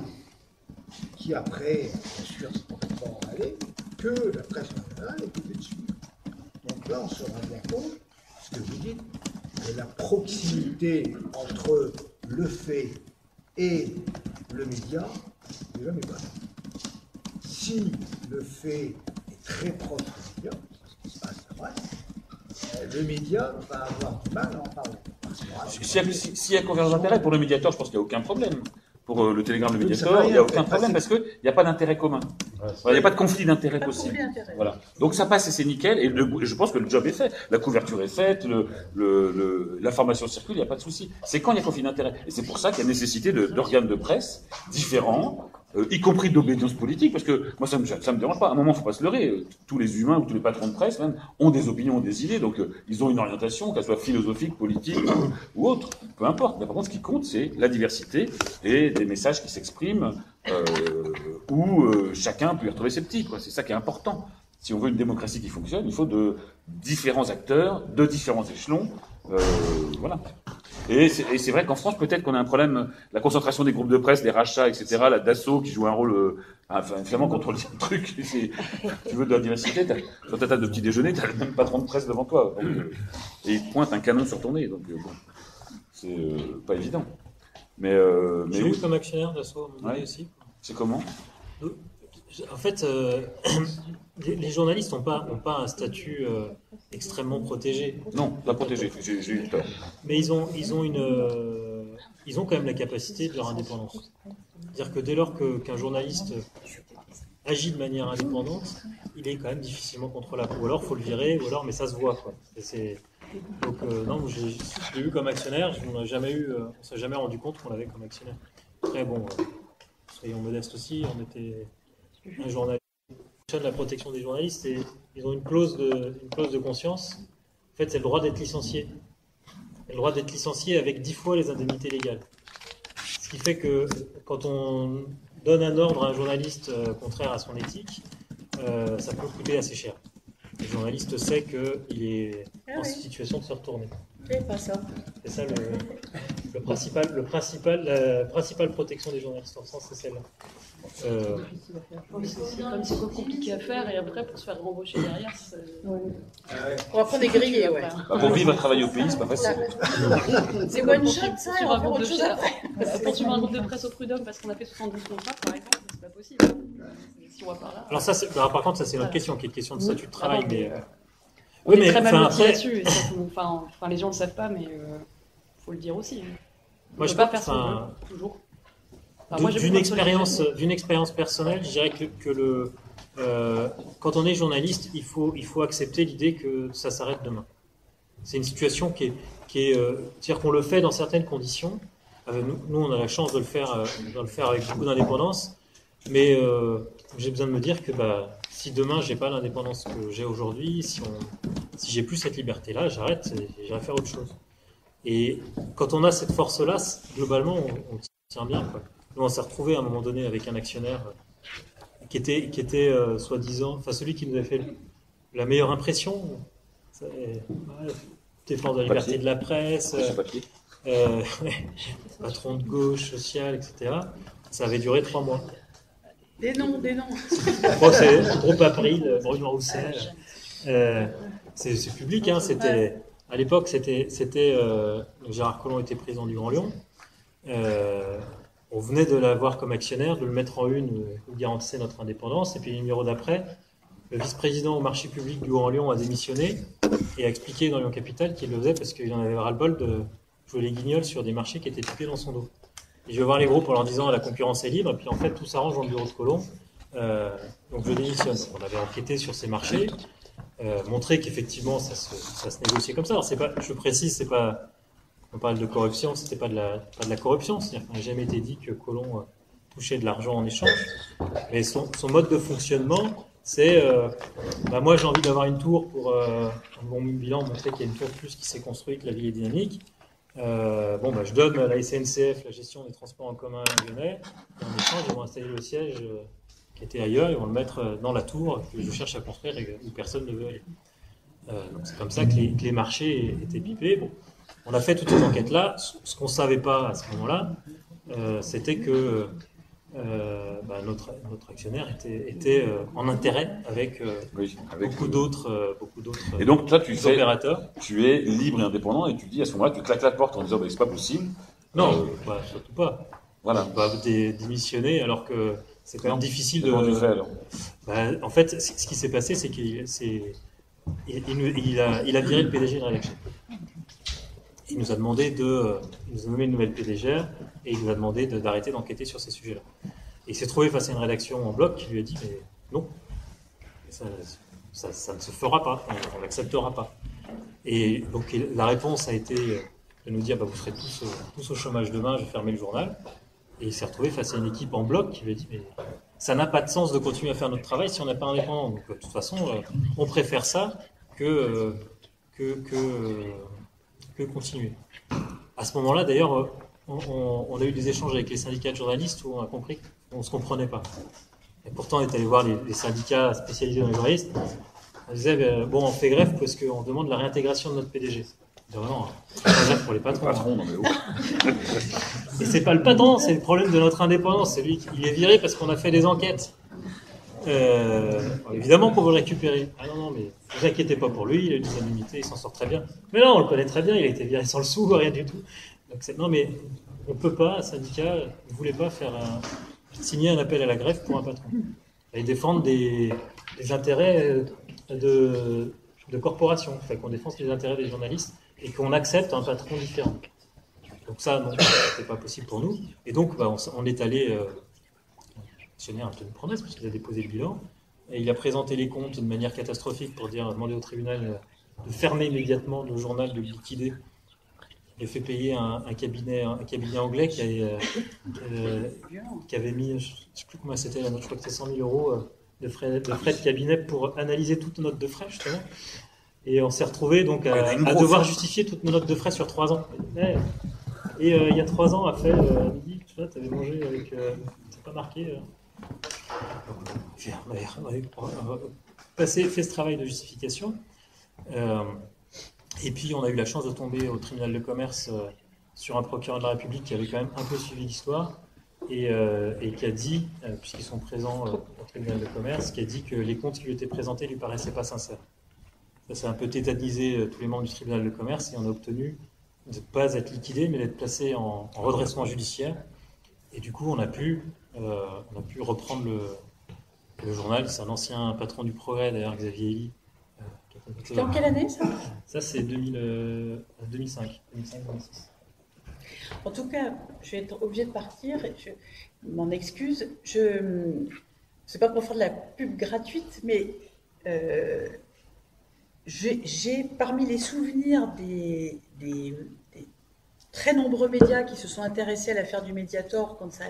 qui après, bien sûr, s'est complètement emballé, que la presse nationale est obligée de suivre. Donc là, on se rend bien compte, ce que vous dites, de la proximité entre le fait et le média n'est jamais bonne. Si le fait est très proche du média, c'est ce qui se passe à Brest, le média va avoir du mal à en parler. S'il y a convergence d'intérêt, pour le médiateur, je pense qu'il n'y a aucun problème. Pour le Télégramme, le médiateur, il n'y a aucun problème parce qu'il n'y a pas d'intérêt commun. Il n'y a pas de conflit d'intérêt possible. Voilà. Donc ça passe et c'est nickel. Et je pense que le job est fait. La couverture est faite, l'information circule, il n'y a pas de souci. C'est quand il y a conflit d'intérêt. Et c'est pour ça qu'il y a nécessité d'organes de presse différents, y compris d'obédience politique, parce que moi ça me dérange pas. À un moment, il ne faut pas se leurrer. Tous les humains ou tous les patrons de presse même ont des opinions, ont des idées, donc ils ont une orientation, qu'elle soit philosophique, politique ou autre, peu importe. Mais par contre, ce qui compte, c'est la diversité et des messages qui s'expriment où chacun peut y retrouver ses petits, quoi. C'est ça qui est important. Si on veut une démocratie qui fonctionne, il faut de différents acteurs, de différents échelons, voilà. Et c'est vrai qu'en France, peut-être qu'on a un problème, la concentration des groupes de presse, des rachats, etc., la Dassault qui joue un rôle, finalement, contrôle le truc. Tu veux de la diversité, sur ta table de petit déjeuner, tu as le même patron de presse devant toi. Donc, et il te pointe un canon sur ton nez. Donc, bon, c'est pas évident. Mais J'ai oui. eu comme actionnaire Dassault à un moment donné aussi. C'est comment? En fait, les journalistes n'ont pas un statut extrêmement protégé. Non, pas protégé, j'ai eu peur. Mais ils ont quand même la capacité de leur indépendance. C'est-à-dire que dès lors qu'un journaliste agit de manière indépendante, il est quand même difficilement contrôlable. Ou alors il faut le virer, ou alors, mais ça se voit, quoi. Donc non, je l'ai eu comme actionnaire, on ne s'est jamais rendu compte qu'on l'avait comme actionnaire. Après, bon, soyons modestes aussi, on était un journaliste. La protection des journalistes, et ils ont une clause de conscience. En fait, c'est le droit d'être licencié. Le droit d'être licencié avec 10 fois les indemnités légales. Ce qui fait que quand on donne un ordre à un journaliste contraire à son éthique, ça peut coûter assez cher. Le journaliste sait qu'il est en situation de se retourner. C'est pas ça. C'est ça la principale protection des journalistes en France, c'est celle-là. C'est quand même super compliqué à faire, et après, pour se faire rembaucher derrière, On va prendre des grillés, ouais. Pour vivre et travailler au pays, c'est pas facile. C'est one shot, ça, et on va faire autre chose après. Pour suivre un groupe de presse au Prud'homme parce qu'on a fait 72 contrats, par exemple, c'est pas possible. Si on va par là. Alors ça, par contre, ça c'est notre question, qui est une question de statut de travail. Ah, mais, on est très mal loti là-dessus. Enfin, les gens ne le savent pas, mais faut le dire aussi. Moi, je peux pas pense, faire ça toujours. D'une expérience personnelle, je dirais que quand on est journaliste, il faut accepter l'idée que ça s'arrête demain. C'est une situation qui est c'est-à-dire qu'on le fait dans certaines conditions. Nous, on a la chance de le faire avec beaucoup d'indépendance, mais j'ai besoin de me dire que si demain j'ai pas l'indépendance que j'ai aujourd'hui, si j'ai plus cette liberté-là, j'arrête et j'irai faire autre chose. Et quand on a cette force-là, globalement, on tient bien, quoi. Nous, on s'est retrouvé à un moment donné avec un actionnaire qui était soi-disant, enfin celui qui nous a fait la meilleure impression, défense de la liberté de la presse, patron de gauche, social, etc. Ça avait duré 3 mois. Des noms. Bon, c'est le groupe April, Bruno Roussel. C'est public, hein, à l'époque, c'était Gérard Collomb était président du Grand Lyon. On venait de l'avoir comme actionnaire, de le mettre en une, où garantissait notre indépendance. Et puis le numéro d'après, le vice-président au marché public du Grand Lyon a démissionné et a expliqué dans Lyon Capital qu'il le faisait parce qu'il en avait ras-le-bol de jouer les guignols sur des marchés qui étaient typés dans son dos. Et je vais voir les groupes en leur disant la concurrence est libre, et puis en fait tout s'arrange dans le bureau de Collomb. Donc je démissionne. On avait enquêté sur ces marchés, montré qu'effectivement ça se négociait comme ça. Alors je précise, c'est pas... On parle de corruption, c'était pas de la corruption, c'est-à-dire qu'on n'a jamais été dit que Collomb touchait de l'argent en échange. Mais son mode de fonctionnement, c'est moi j'ai envie d'avoir une tour pour un bon bilan, montrer qu'il y a une tour de plus qui s'est construite, que la ville est dynamique. Je donne à la SNCF la gestion des transports en commun lyonnais, et en échange ils vont installer le siège qui était ailleurs, ils vont le mettre dans la tour que je cherche à construire et où personne ne veut aller. Donc c'est comme ça que les marchés étaient pipés. Bon. On a fait toutes ces enquêtes-là. Ce qu'on ne savait pas à ce moment-là, c'était que notre actionnaire était en intérêt avec beaucoup d'autres et donc, toi, opérateurs. Tu es libre et indépendant et tu dis à ce moment-là, tu claques la porte en disant c'est pas possible. Non, surtout pas. Voilà. Pas démissionner alors que c'est quand même difficile de. Comment tu fais alors En fait, ce qui s'est passé, c'est qu'il a viré le PDG de rédaction. Il nous a demandé il nous a nommé une nouvelle PDG et il nous a demandé d'arrêter d'enquêter sur ces sujets-là. Et il s'est trouvé face à une rédaction en bloc qui lui a dit mais non, ça ne se fera pas, on n'acceptera pas. Et donc la réponse a été de nous dire vous serez tous au chômage demain, je vais fermer le journal. Et il s'est retrouvé face à une équipe en bloc qui lui a dit mais ça n'a pas de sens de continuer à faire notre travail si on n'est pas indépendant. Donc de toute façon, on préfère ça que continuer. À ce moment-là, d'ailleurs, on a eu des échanges avec les syndicats de journalistes où on a compris qu'on ne se comprenait pas. Et pourtant, on est allé voir les syndicats spécialisés dans les journalistes. On disait, bon, on fait grève parce qu'on demande la réintégration de notre PDG. Vraiment, c'est pas grève pour les patrons. Et c'est pas le patron, c'est le problème de notre indépendance. C'est lui qui est viré parce qu'on a fait des enquêtes. Évidemment qu'on veut le récupérer. Ah non, mais ne vous inquiétez pas pour lui, il a eu des indemnités, il s'en sort très bien. Mais non, on le connaît très bien, il a été viré sans le sou, rien du tout. Donc non, mais on ne peut pas, un syndicat ne voulait pas signer un appel à la grève pour un patron. Et défendre des intérêts de corporations, enfin, qu'on défende les intérêts des journalistes et qu'on accepte un patron différent. Donc ça, non, c'était pas possible pour nous. Et donc, on est allé l'actionnaire a tenu promesse parce qu'il a déposé le bilan et il a présenté les comptes de manière catastrophique pour demander au tribunal de fermer immédiatement le journal, de le liquider. Il a fait payer un cabinet anglais qui avait mis, je ne sais plus combien c'était, je crois que c'était 100 000 euros de frais de cabinet pour analyser toutes nos notes de frais, justement. Et on s'est retrouvé donc à devoir justifier toutes nos notes de frais sur 3 ans. Et il y a 3 ans, à midi, tu vois, tu avais mangé avec. C'est pas marqué. On avait fait ce travail de justification. Et puis on a eu la chance de tomber au tribunal de commerce sur un procureur de la République qui avait quand même un peu suivi l'histoire et qui a dit, puisqu'ils sont présents au tribunal de commerce, qui a dit que les comptes qui lui étaient présentés ne lui paraissaient pas sincères. Ça, c'est un peu tétanisé tous les membres du tribunal de commerce et on a obtenu de ne pas être liquidé mais d'être placé en redressement judiciaire. Et du coup, on a pu reprendre le journal. C'est un ancien patron du Progrès, d'ailleurs, Xavier Elie. C'était en quelle année, ça? Ça, c'est 2005. 2005-2006. En tout cas, je vais être obligée de partir. Je m'en excuse. C'est pas pour faire de la pub gratuite, mais j'ai parmi les souvenirs des très nombreux médias qui se sont intéressés à l'affaire du Mediator quand ça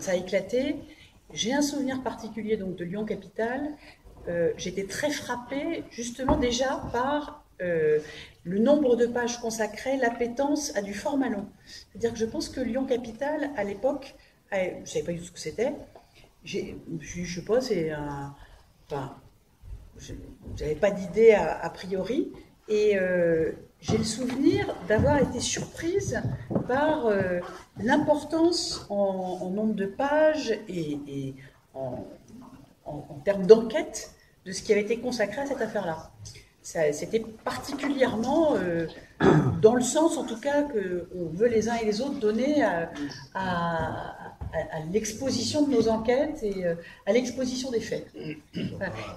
a éclaté. J'ai un souvenir particulier donc de Lyon Capitale. J'étais très frappée justement déjà par le nombre de pages consacrées, l'appétence à du format long. C'est-à-dire que je pense que Lyon Capitale, à l'époque, je ne savais pas du tout ce que c'était. Je sais pas, c'est un... Enfin, je n'avais pas d'idée a priori. Et j'ai le souvenir d'avoir été surprise par l'importance en nombre de pages et en termes d'enquête de ce qui avait été consacré à cette affaire-là. C'était particulièrement dans le sens, en tout cas, qu'on veut les uns et les autres donner à l'exposition de nos enquêtes et à l'exposition des faits. Et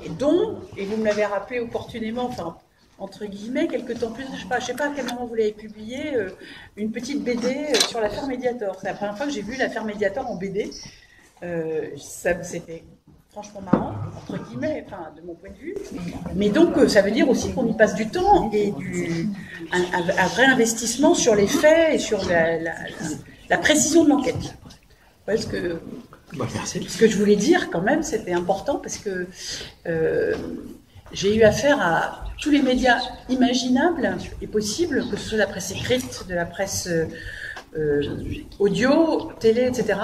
vous me l'avez rappelé opportunément, enfin, entre guillemets, quelques temps plus, je sais pas à quel moment vous l'avez publié, une petite BD sur l'affaire Mediator. C'est la première fois que j'ai vu l'affaire Mediator en BD. C'était franchement marrant, entre guillemets, enfin, de mon point de vue. Mais donc, ça veut dire aussi qu'on y passe du temps et un vrai investissement sur les faits et sur la précision de l'enquête. Parce que ce que je voulais dire, quand même, c'était important parce que j'ai eu affaire à tous les médias imaginables et possibles, que ce soit la presse écrite, de la presse audio, télé, etc.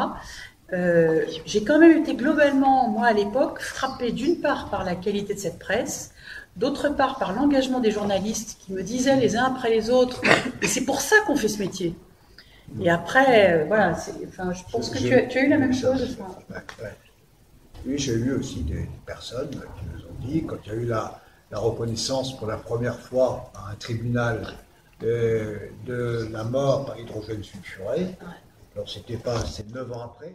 J'ai quand même été globalement, moi à l'époque, frappée d'une part par la qualité de cette presse, d'autre part par l'engagement des journalistes qui me disaient les uns après les autres, et c'est pour ça qu'on fait ce métier. Et après, voilà, je pense que tu as eu la même chose. Oui, j'ai eu aussi des personnes qui nous ont dit, quand il y a eu la reconnaissance pour la première fois par un tribunal de la mort par hydrogène sulfuré, alors c'est 9 ans après.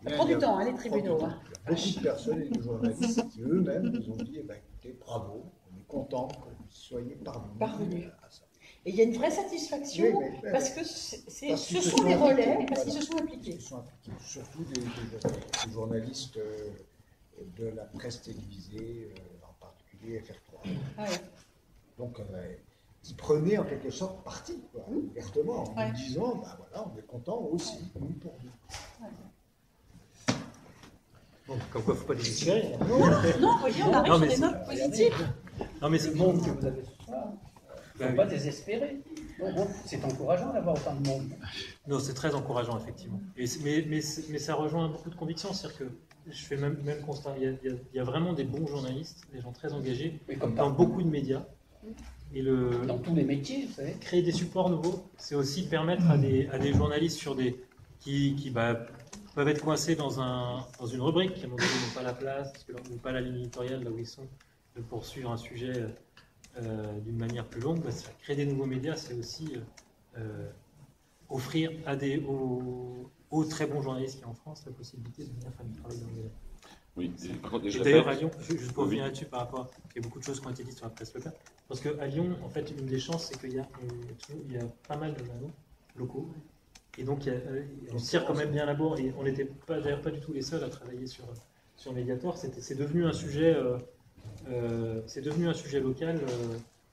Ça prend du temps, les tribunaux. Il y a beaucoup de personnes et de journalistes qui eux-mêmes nous ont dit, écoutez, bravo, on est content que vous soyez parvenus à ça. Et il y a une vraie satisfaction parce que ce sont les relais et parce qu'ils se sont impliqués. Surtout des journalistes de la presse télévisée, en particulier FR3. Ah ouais. Donc, qui prenaient en quelque sorte parti, quoi, ouvertement, en Ouais. disant, ben voilà, on est content aussi, nous pour nous. Bon, comme quoi, il ne faut pas désespérer. Non, vous voyez, on arrive Non, sur mais des notes positives. Non, mais c'est bon. que vous avez ce soir. Il ne faut pas désespérer. Non, c'est encourageant d'avoir autant de monde. Non, c'est très encourageant, effectivement. Mais ça rejoint beaucoup de convictions. C'est-à-dire que je fais même constat. Il y a vraiment des bons journalistes, des gens très engagés Mais comme dans beaucoup de médias. Et dans tous les métiers, vous savez. créer des supports nouveaux, c'est aussi permettre à des journalistes qui peuvent être coincés dans une rubrique, qui à un moment donné n'ont pas la place, parce que n'ont pas la ligne éditoriale là où ils sont, de poursuivre un sujet d'une manière plus longue. Créer des nouveaux médias, c'est aussi offrir aux très bons journalistes qui y a en France la possibilité de venir faire du travail dans le média. Oui, par contre, Et d'ailleurs, à Lyon, juste pour revenir là-dessus par rapport, il y a beaucoup de choses qui ont été dites sur la presse locale, parce qu'à Lyon, en fait, une des chances, c'est qu'il y a pas mal de journaux locaux, et donc on tire quand même bien la bourre, et on n'était d'ailleurs pas du tout les seuls à travailler sur Mediator. C'est devenu un sujet local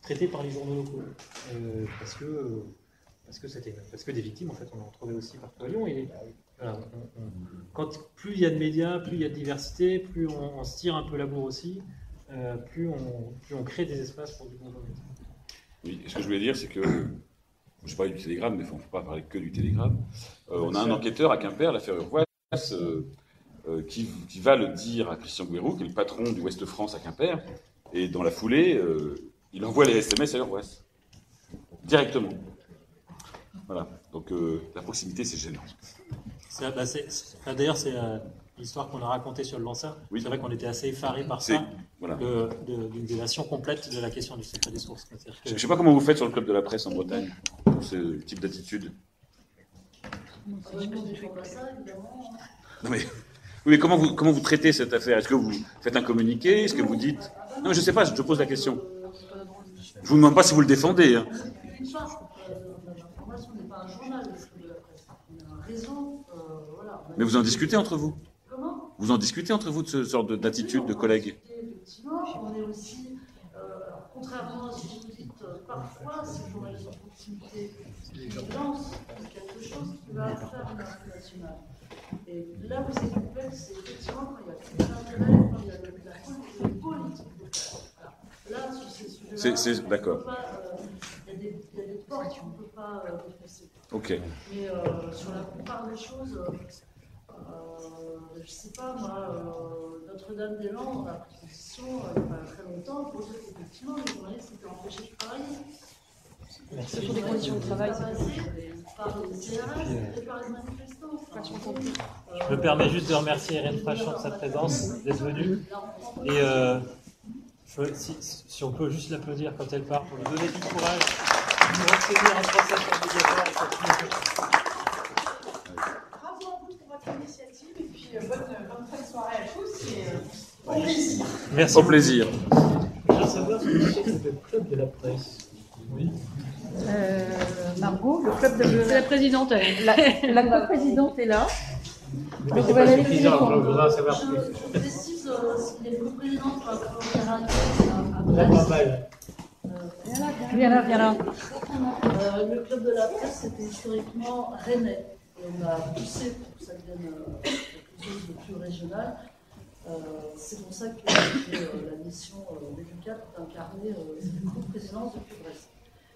traité par les journaux locaux, parce que des victimes, en fait, on en trouvait aussi partout à Lyon. Et voilà, plus il y a de médias, plus il y a de diversité, plus on se tire un peu la bourre aussi, plus on crée des espaces pour du bon journalisme. Oui, et ce que je voulais dire, c'est que, je parlais du Télégramme, mais il ne faut pas parler que du Télégramme. On a un enquêteur à Quimper, l'affaire Urvoas, qui va le dire à Christian Guérou, qui est le patron du Ouest France à Quimper, et dans la foulée, il envoie les SMS à Urvoas, directement. Voilà, donc la proximité, c'est gênant. D'ailleurs, c'est l'histoire qu'on a racontée sur le Lanceur. Oui. C'est vrai qu'on était assez effarés par ça, Voilà. d'une violation complète de la question du secret des sources. Je ne sais pas comment vous faites sur le club de la presse en Bretagne, pour ce type d'attitude. Nous, on défend pas ça, évidemment. Non mais, oui, mais comment vous traitez cette affaire? Est-ce que vous faites un communiqué? Est-ce que vous dites... Non, je ne sais pas, je pose la question. Je ne vous demande pas si vous le défendez. Hein. L'information n'est pas un journal, le club de la presse. On a un réseau, voilà. Mais vous en discutez entre vous? Comment? Vous en discutez entre vous de ce genre d'attitude de collègues? Effectivement, on est aussi, contrairement à ce que vous dites, parfois, ces journalistes de proximité lancent quelque chose qui va faire une info nationale. Et là où c'est complexe, c'est effectivement quand il y a plus d'intérêt, quand il y a de la politique locale. Là, sur ces sujets-là, d'accord. il y a des portes qu'on ne peut pas défoncer. Ok. Mais sur la plupart des choses, je ne sais pas, moi, Notre-Dame-des-Landes, on a pris position il n'y a pas très longtemps pour dire qu'effectivement, les journalistes étaient empêchés de travailler. Ce sont des conditions de travail. Par les CRS et par les manifestants. Je me permets juste de remercier Irène Frachon de sa présence, d'être venue. Et si on peut juste l'applaudir quand elle part, pour lui donner du courage, pour obtenir un procès sur Mediator et continuer. Bravo à vous pour votre initiative et puis bonne fin de soirée à tous et au plaisir. Merci. Au plaisir. Je veux savoir ce que c'est que le club de la presse. Oui. Margot, le club de... C'est la présidente. La coprésidente est là. Mais c'est pas suffisant, je voudrais en savoir plus. Je précise, les coprésidents pour la première année Vraiment mal. Viens là. Le club de la presse, c'était historiquement rennais. Et on a poussé pour que ça devienne quelque chose de plus régional. C'est pour ça que la mission d'Educat d'incarner cette coprésidence depuis Brest.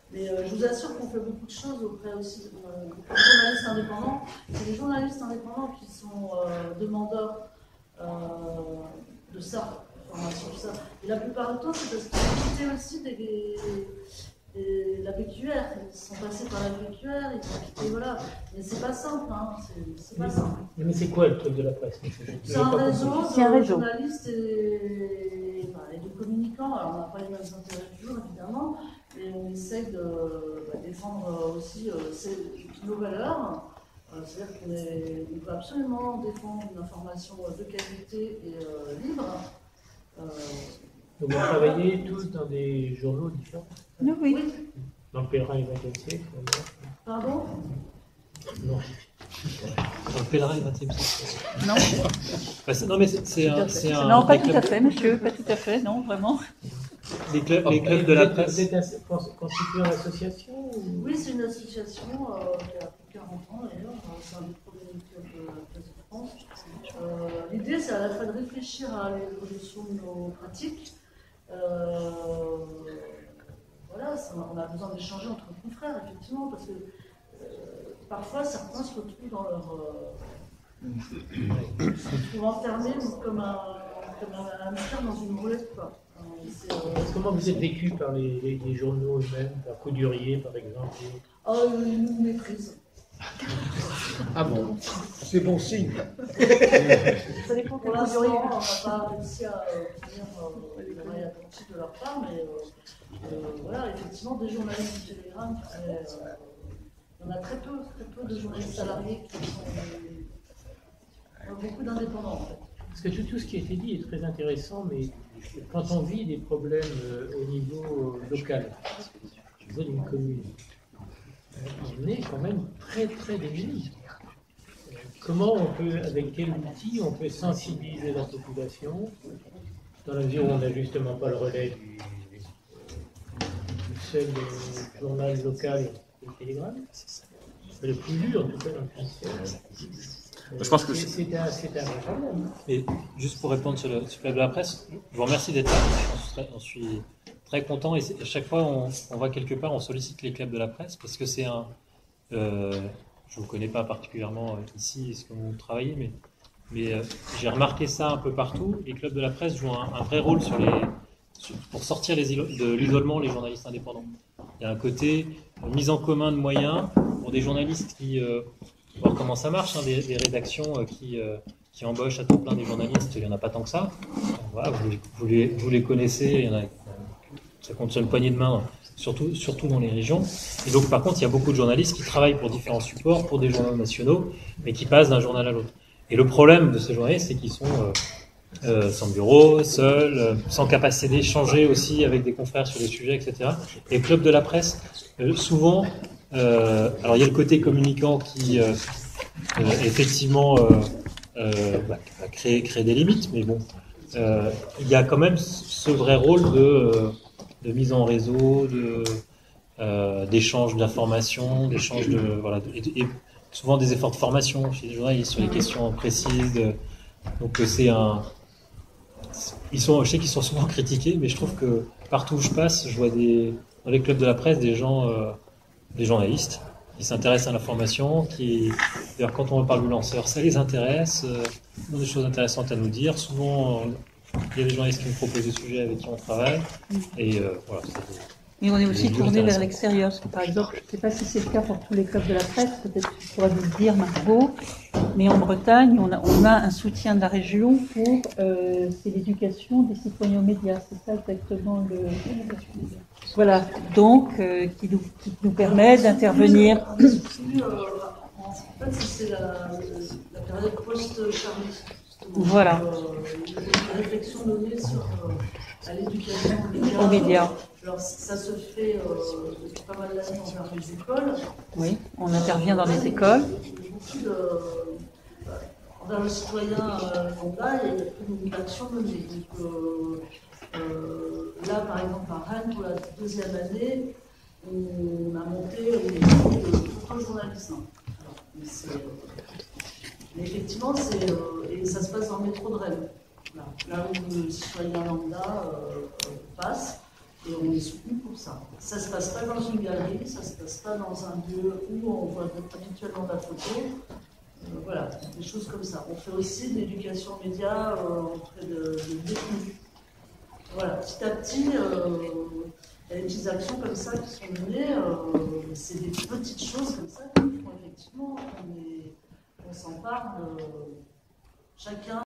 Mais je vous assure qu'on fait beaucoup de choses auprès aussi des journalistes indépendants. C'est les journalistes indépendants qui sont demandeurs de ça, formation de ça. Et la plupart du temps, c'est parce qu'ils ont quitté aussi la PQR. Ils sont passés par la PQR, ils ont quitté, voilà. Mais c'est pas simple, hein. C'est pas simple. Mais c'est quoi le club de la presse? C'est un réseau un de journalistes et de communicants. Alors, on n'a pas les mêmes intérêts toujours, évidemment, mais on essaie de défendre aussi nos valeurs. C'est-à-dire qu'on veut absolument défendre une information de qualité et libre. Donc vous travaillez tous dans des journaux différents? Oui. Dans le Pèlerin et 20e siècle? Pardon? Non. Dans le Pèlerin et 20e siècle. Non. Non, mais c'est un. Non, pas tout à fait, monsieur, pas tout à fait, non, vraiment. les clubs de la presse. Vous êtes constitué en association ou... Oui, c'est une association qui a plus de 40 ans d'ailleurs. C'est un des premiers clubs de la presse de France. L'idée, c'est à la fois de réfléchir à l'évolution de nos pratiques. Voilà, on a besoin d'échanger entre confrères, effectivement, parce que parfois certains se retrouvent dans leur. Se retrouvent enfermés comme un hamster dans une roulette, quoi. Comment vous êtes vécu par les journaux eux-mêmes, par Coudurier par exemple? Ils nous méprisent. Ah bon? C'est bon signe. Ça dépend pour l'instant, on n'a pas réussi à obtenir une oreille attentive de leur part, mais voilà, effectivement, des journalistes du Télégramme, il y en a très peu de journalistes salariés qui sont beaucoup d'indépendants en fait. Parce que tout ce qui a été dit est très intéressant, mais quand on vit des problèmes au niveau local, au niveau d'une commune, on est quand même très très démunis. Comment on peut, avec quel outil, on peut sensibiliser la population, dans la mesure où on n'a justement pas le relais du seul journal local, le Télégramme, le plus lu en tout cas dans le principe. Je pense que c'est un problème. Et juste pour répondre sur le club de la presse, je vous remercie d'être là. On suis très content et à chaque fois on va quelque part, on sollicite les clubs de la presse parce que c'est un. Je ne vous connais pas particulièrement ici, est-ce que vous travaillez, mais j'ai remarqué ça un peu partout. Les clubs de la presse jouent un vrai rôle pour sortir de l'isolement les journalistes indépendants. Il y a un côté mise en commun de moyens pour des journalistes qui. Voir comment ça marche, hein, des rédactions qui embauchent à temps plein des journalistes, il n'y en a pas tant que ça. Voilà, vous les connaissez, il y en a, ça compte sur une poignée de main, surtout dans les régions. Et donc par contre, il y a beaucoup de journalistes qui travaillent pour différents supports, pour des journaux nationaux, mais qui passent d'un journal à l'autre. Et le problème de ces journalistes, c'est qu'ils sont sans bureau, seuls, sans capacité d'échanger aussi avec des confrères sur des sujets, etc. Et le club de la presse, souvent... alors il y a le côté communicant qui effectivement va créer des limites, mais bon, il y a quand même ce vrai rôle de mise en réseau, d'échange d'informations, d'échange et souvent des efforts de formation chez les journalistes sur les questions précises. Donc je sais qu'ils sont souvent critiqués, mais je trouve que partout où je passe, je vois dans les clubs de la presse des gens. Des journalistes qui s'intéressent à l'information, d'ailleurs quand on parle du lanceur, ça les intéresse, ils ont des choses intéressantes à nous dire. Souvent, il y a des journalistes qui nous proposent des sujets avec qui on travaille, et voilà. Mais on est aussi tourné vers l'extérieur, parce que par exemple, je ne sais pas si c'est le cas pour tous les clubs de la presse, peut-être que tu pourras nous le dire, Margot, mais en Bretagne, on a un soutien de la région pour c'est l'éducation des citoyens aux médias, c'est ça exactement Voilà, donc qui nous permet d'intervenir. En fait, c'est la période post-Charlie. Voilà. Une réflexion donnée sur à l'éducation aux médias. Alors ça se fait depuis pas mal d'années envers les écoles. Oui, on intervient dans les écoles. Envers le citoyen lambda, il y a une action menée. Donc, là, par exemple, à Rennes, pour la deuxième année, on a monté une équipe de photojournalisme. Mais effectivement, et ça se passe dans le métro de Rennes. Là où le citoyen lambda passe, et on est soutenu pour ça. Ça ne se passe pas dans une galerie, ça ne se passe pas dans un lieu où on voit habituellement la photo. Voilà, des choses comme ça. On fait aussi de l'éducation média auprès de détenus. Voilà, petit à petit, il y a des petites actions comme ça qui sont menées. C'est des petites choses comme ça qui font effectivement qu'on s'empare chacun.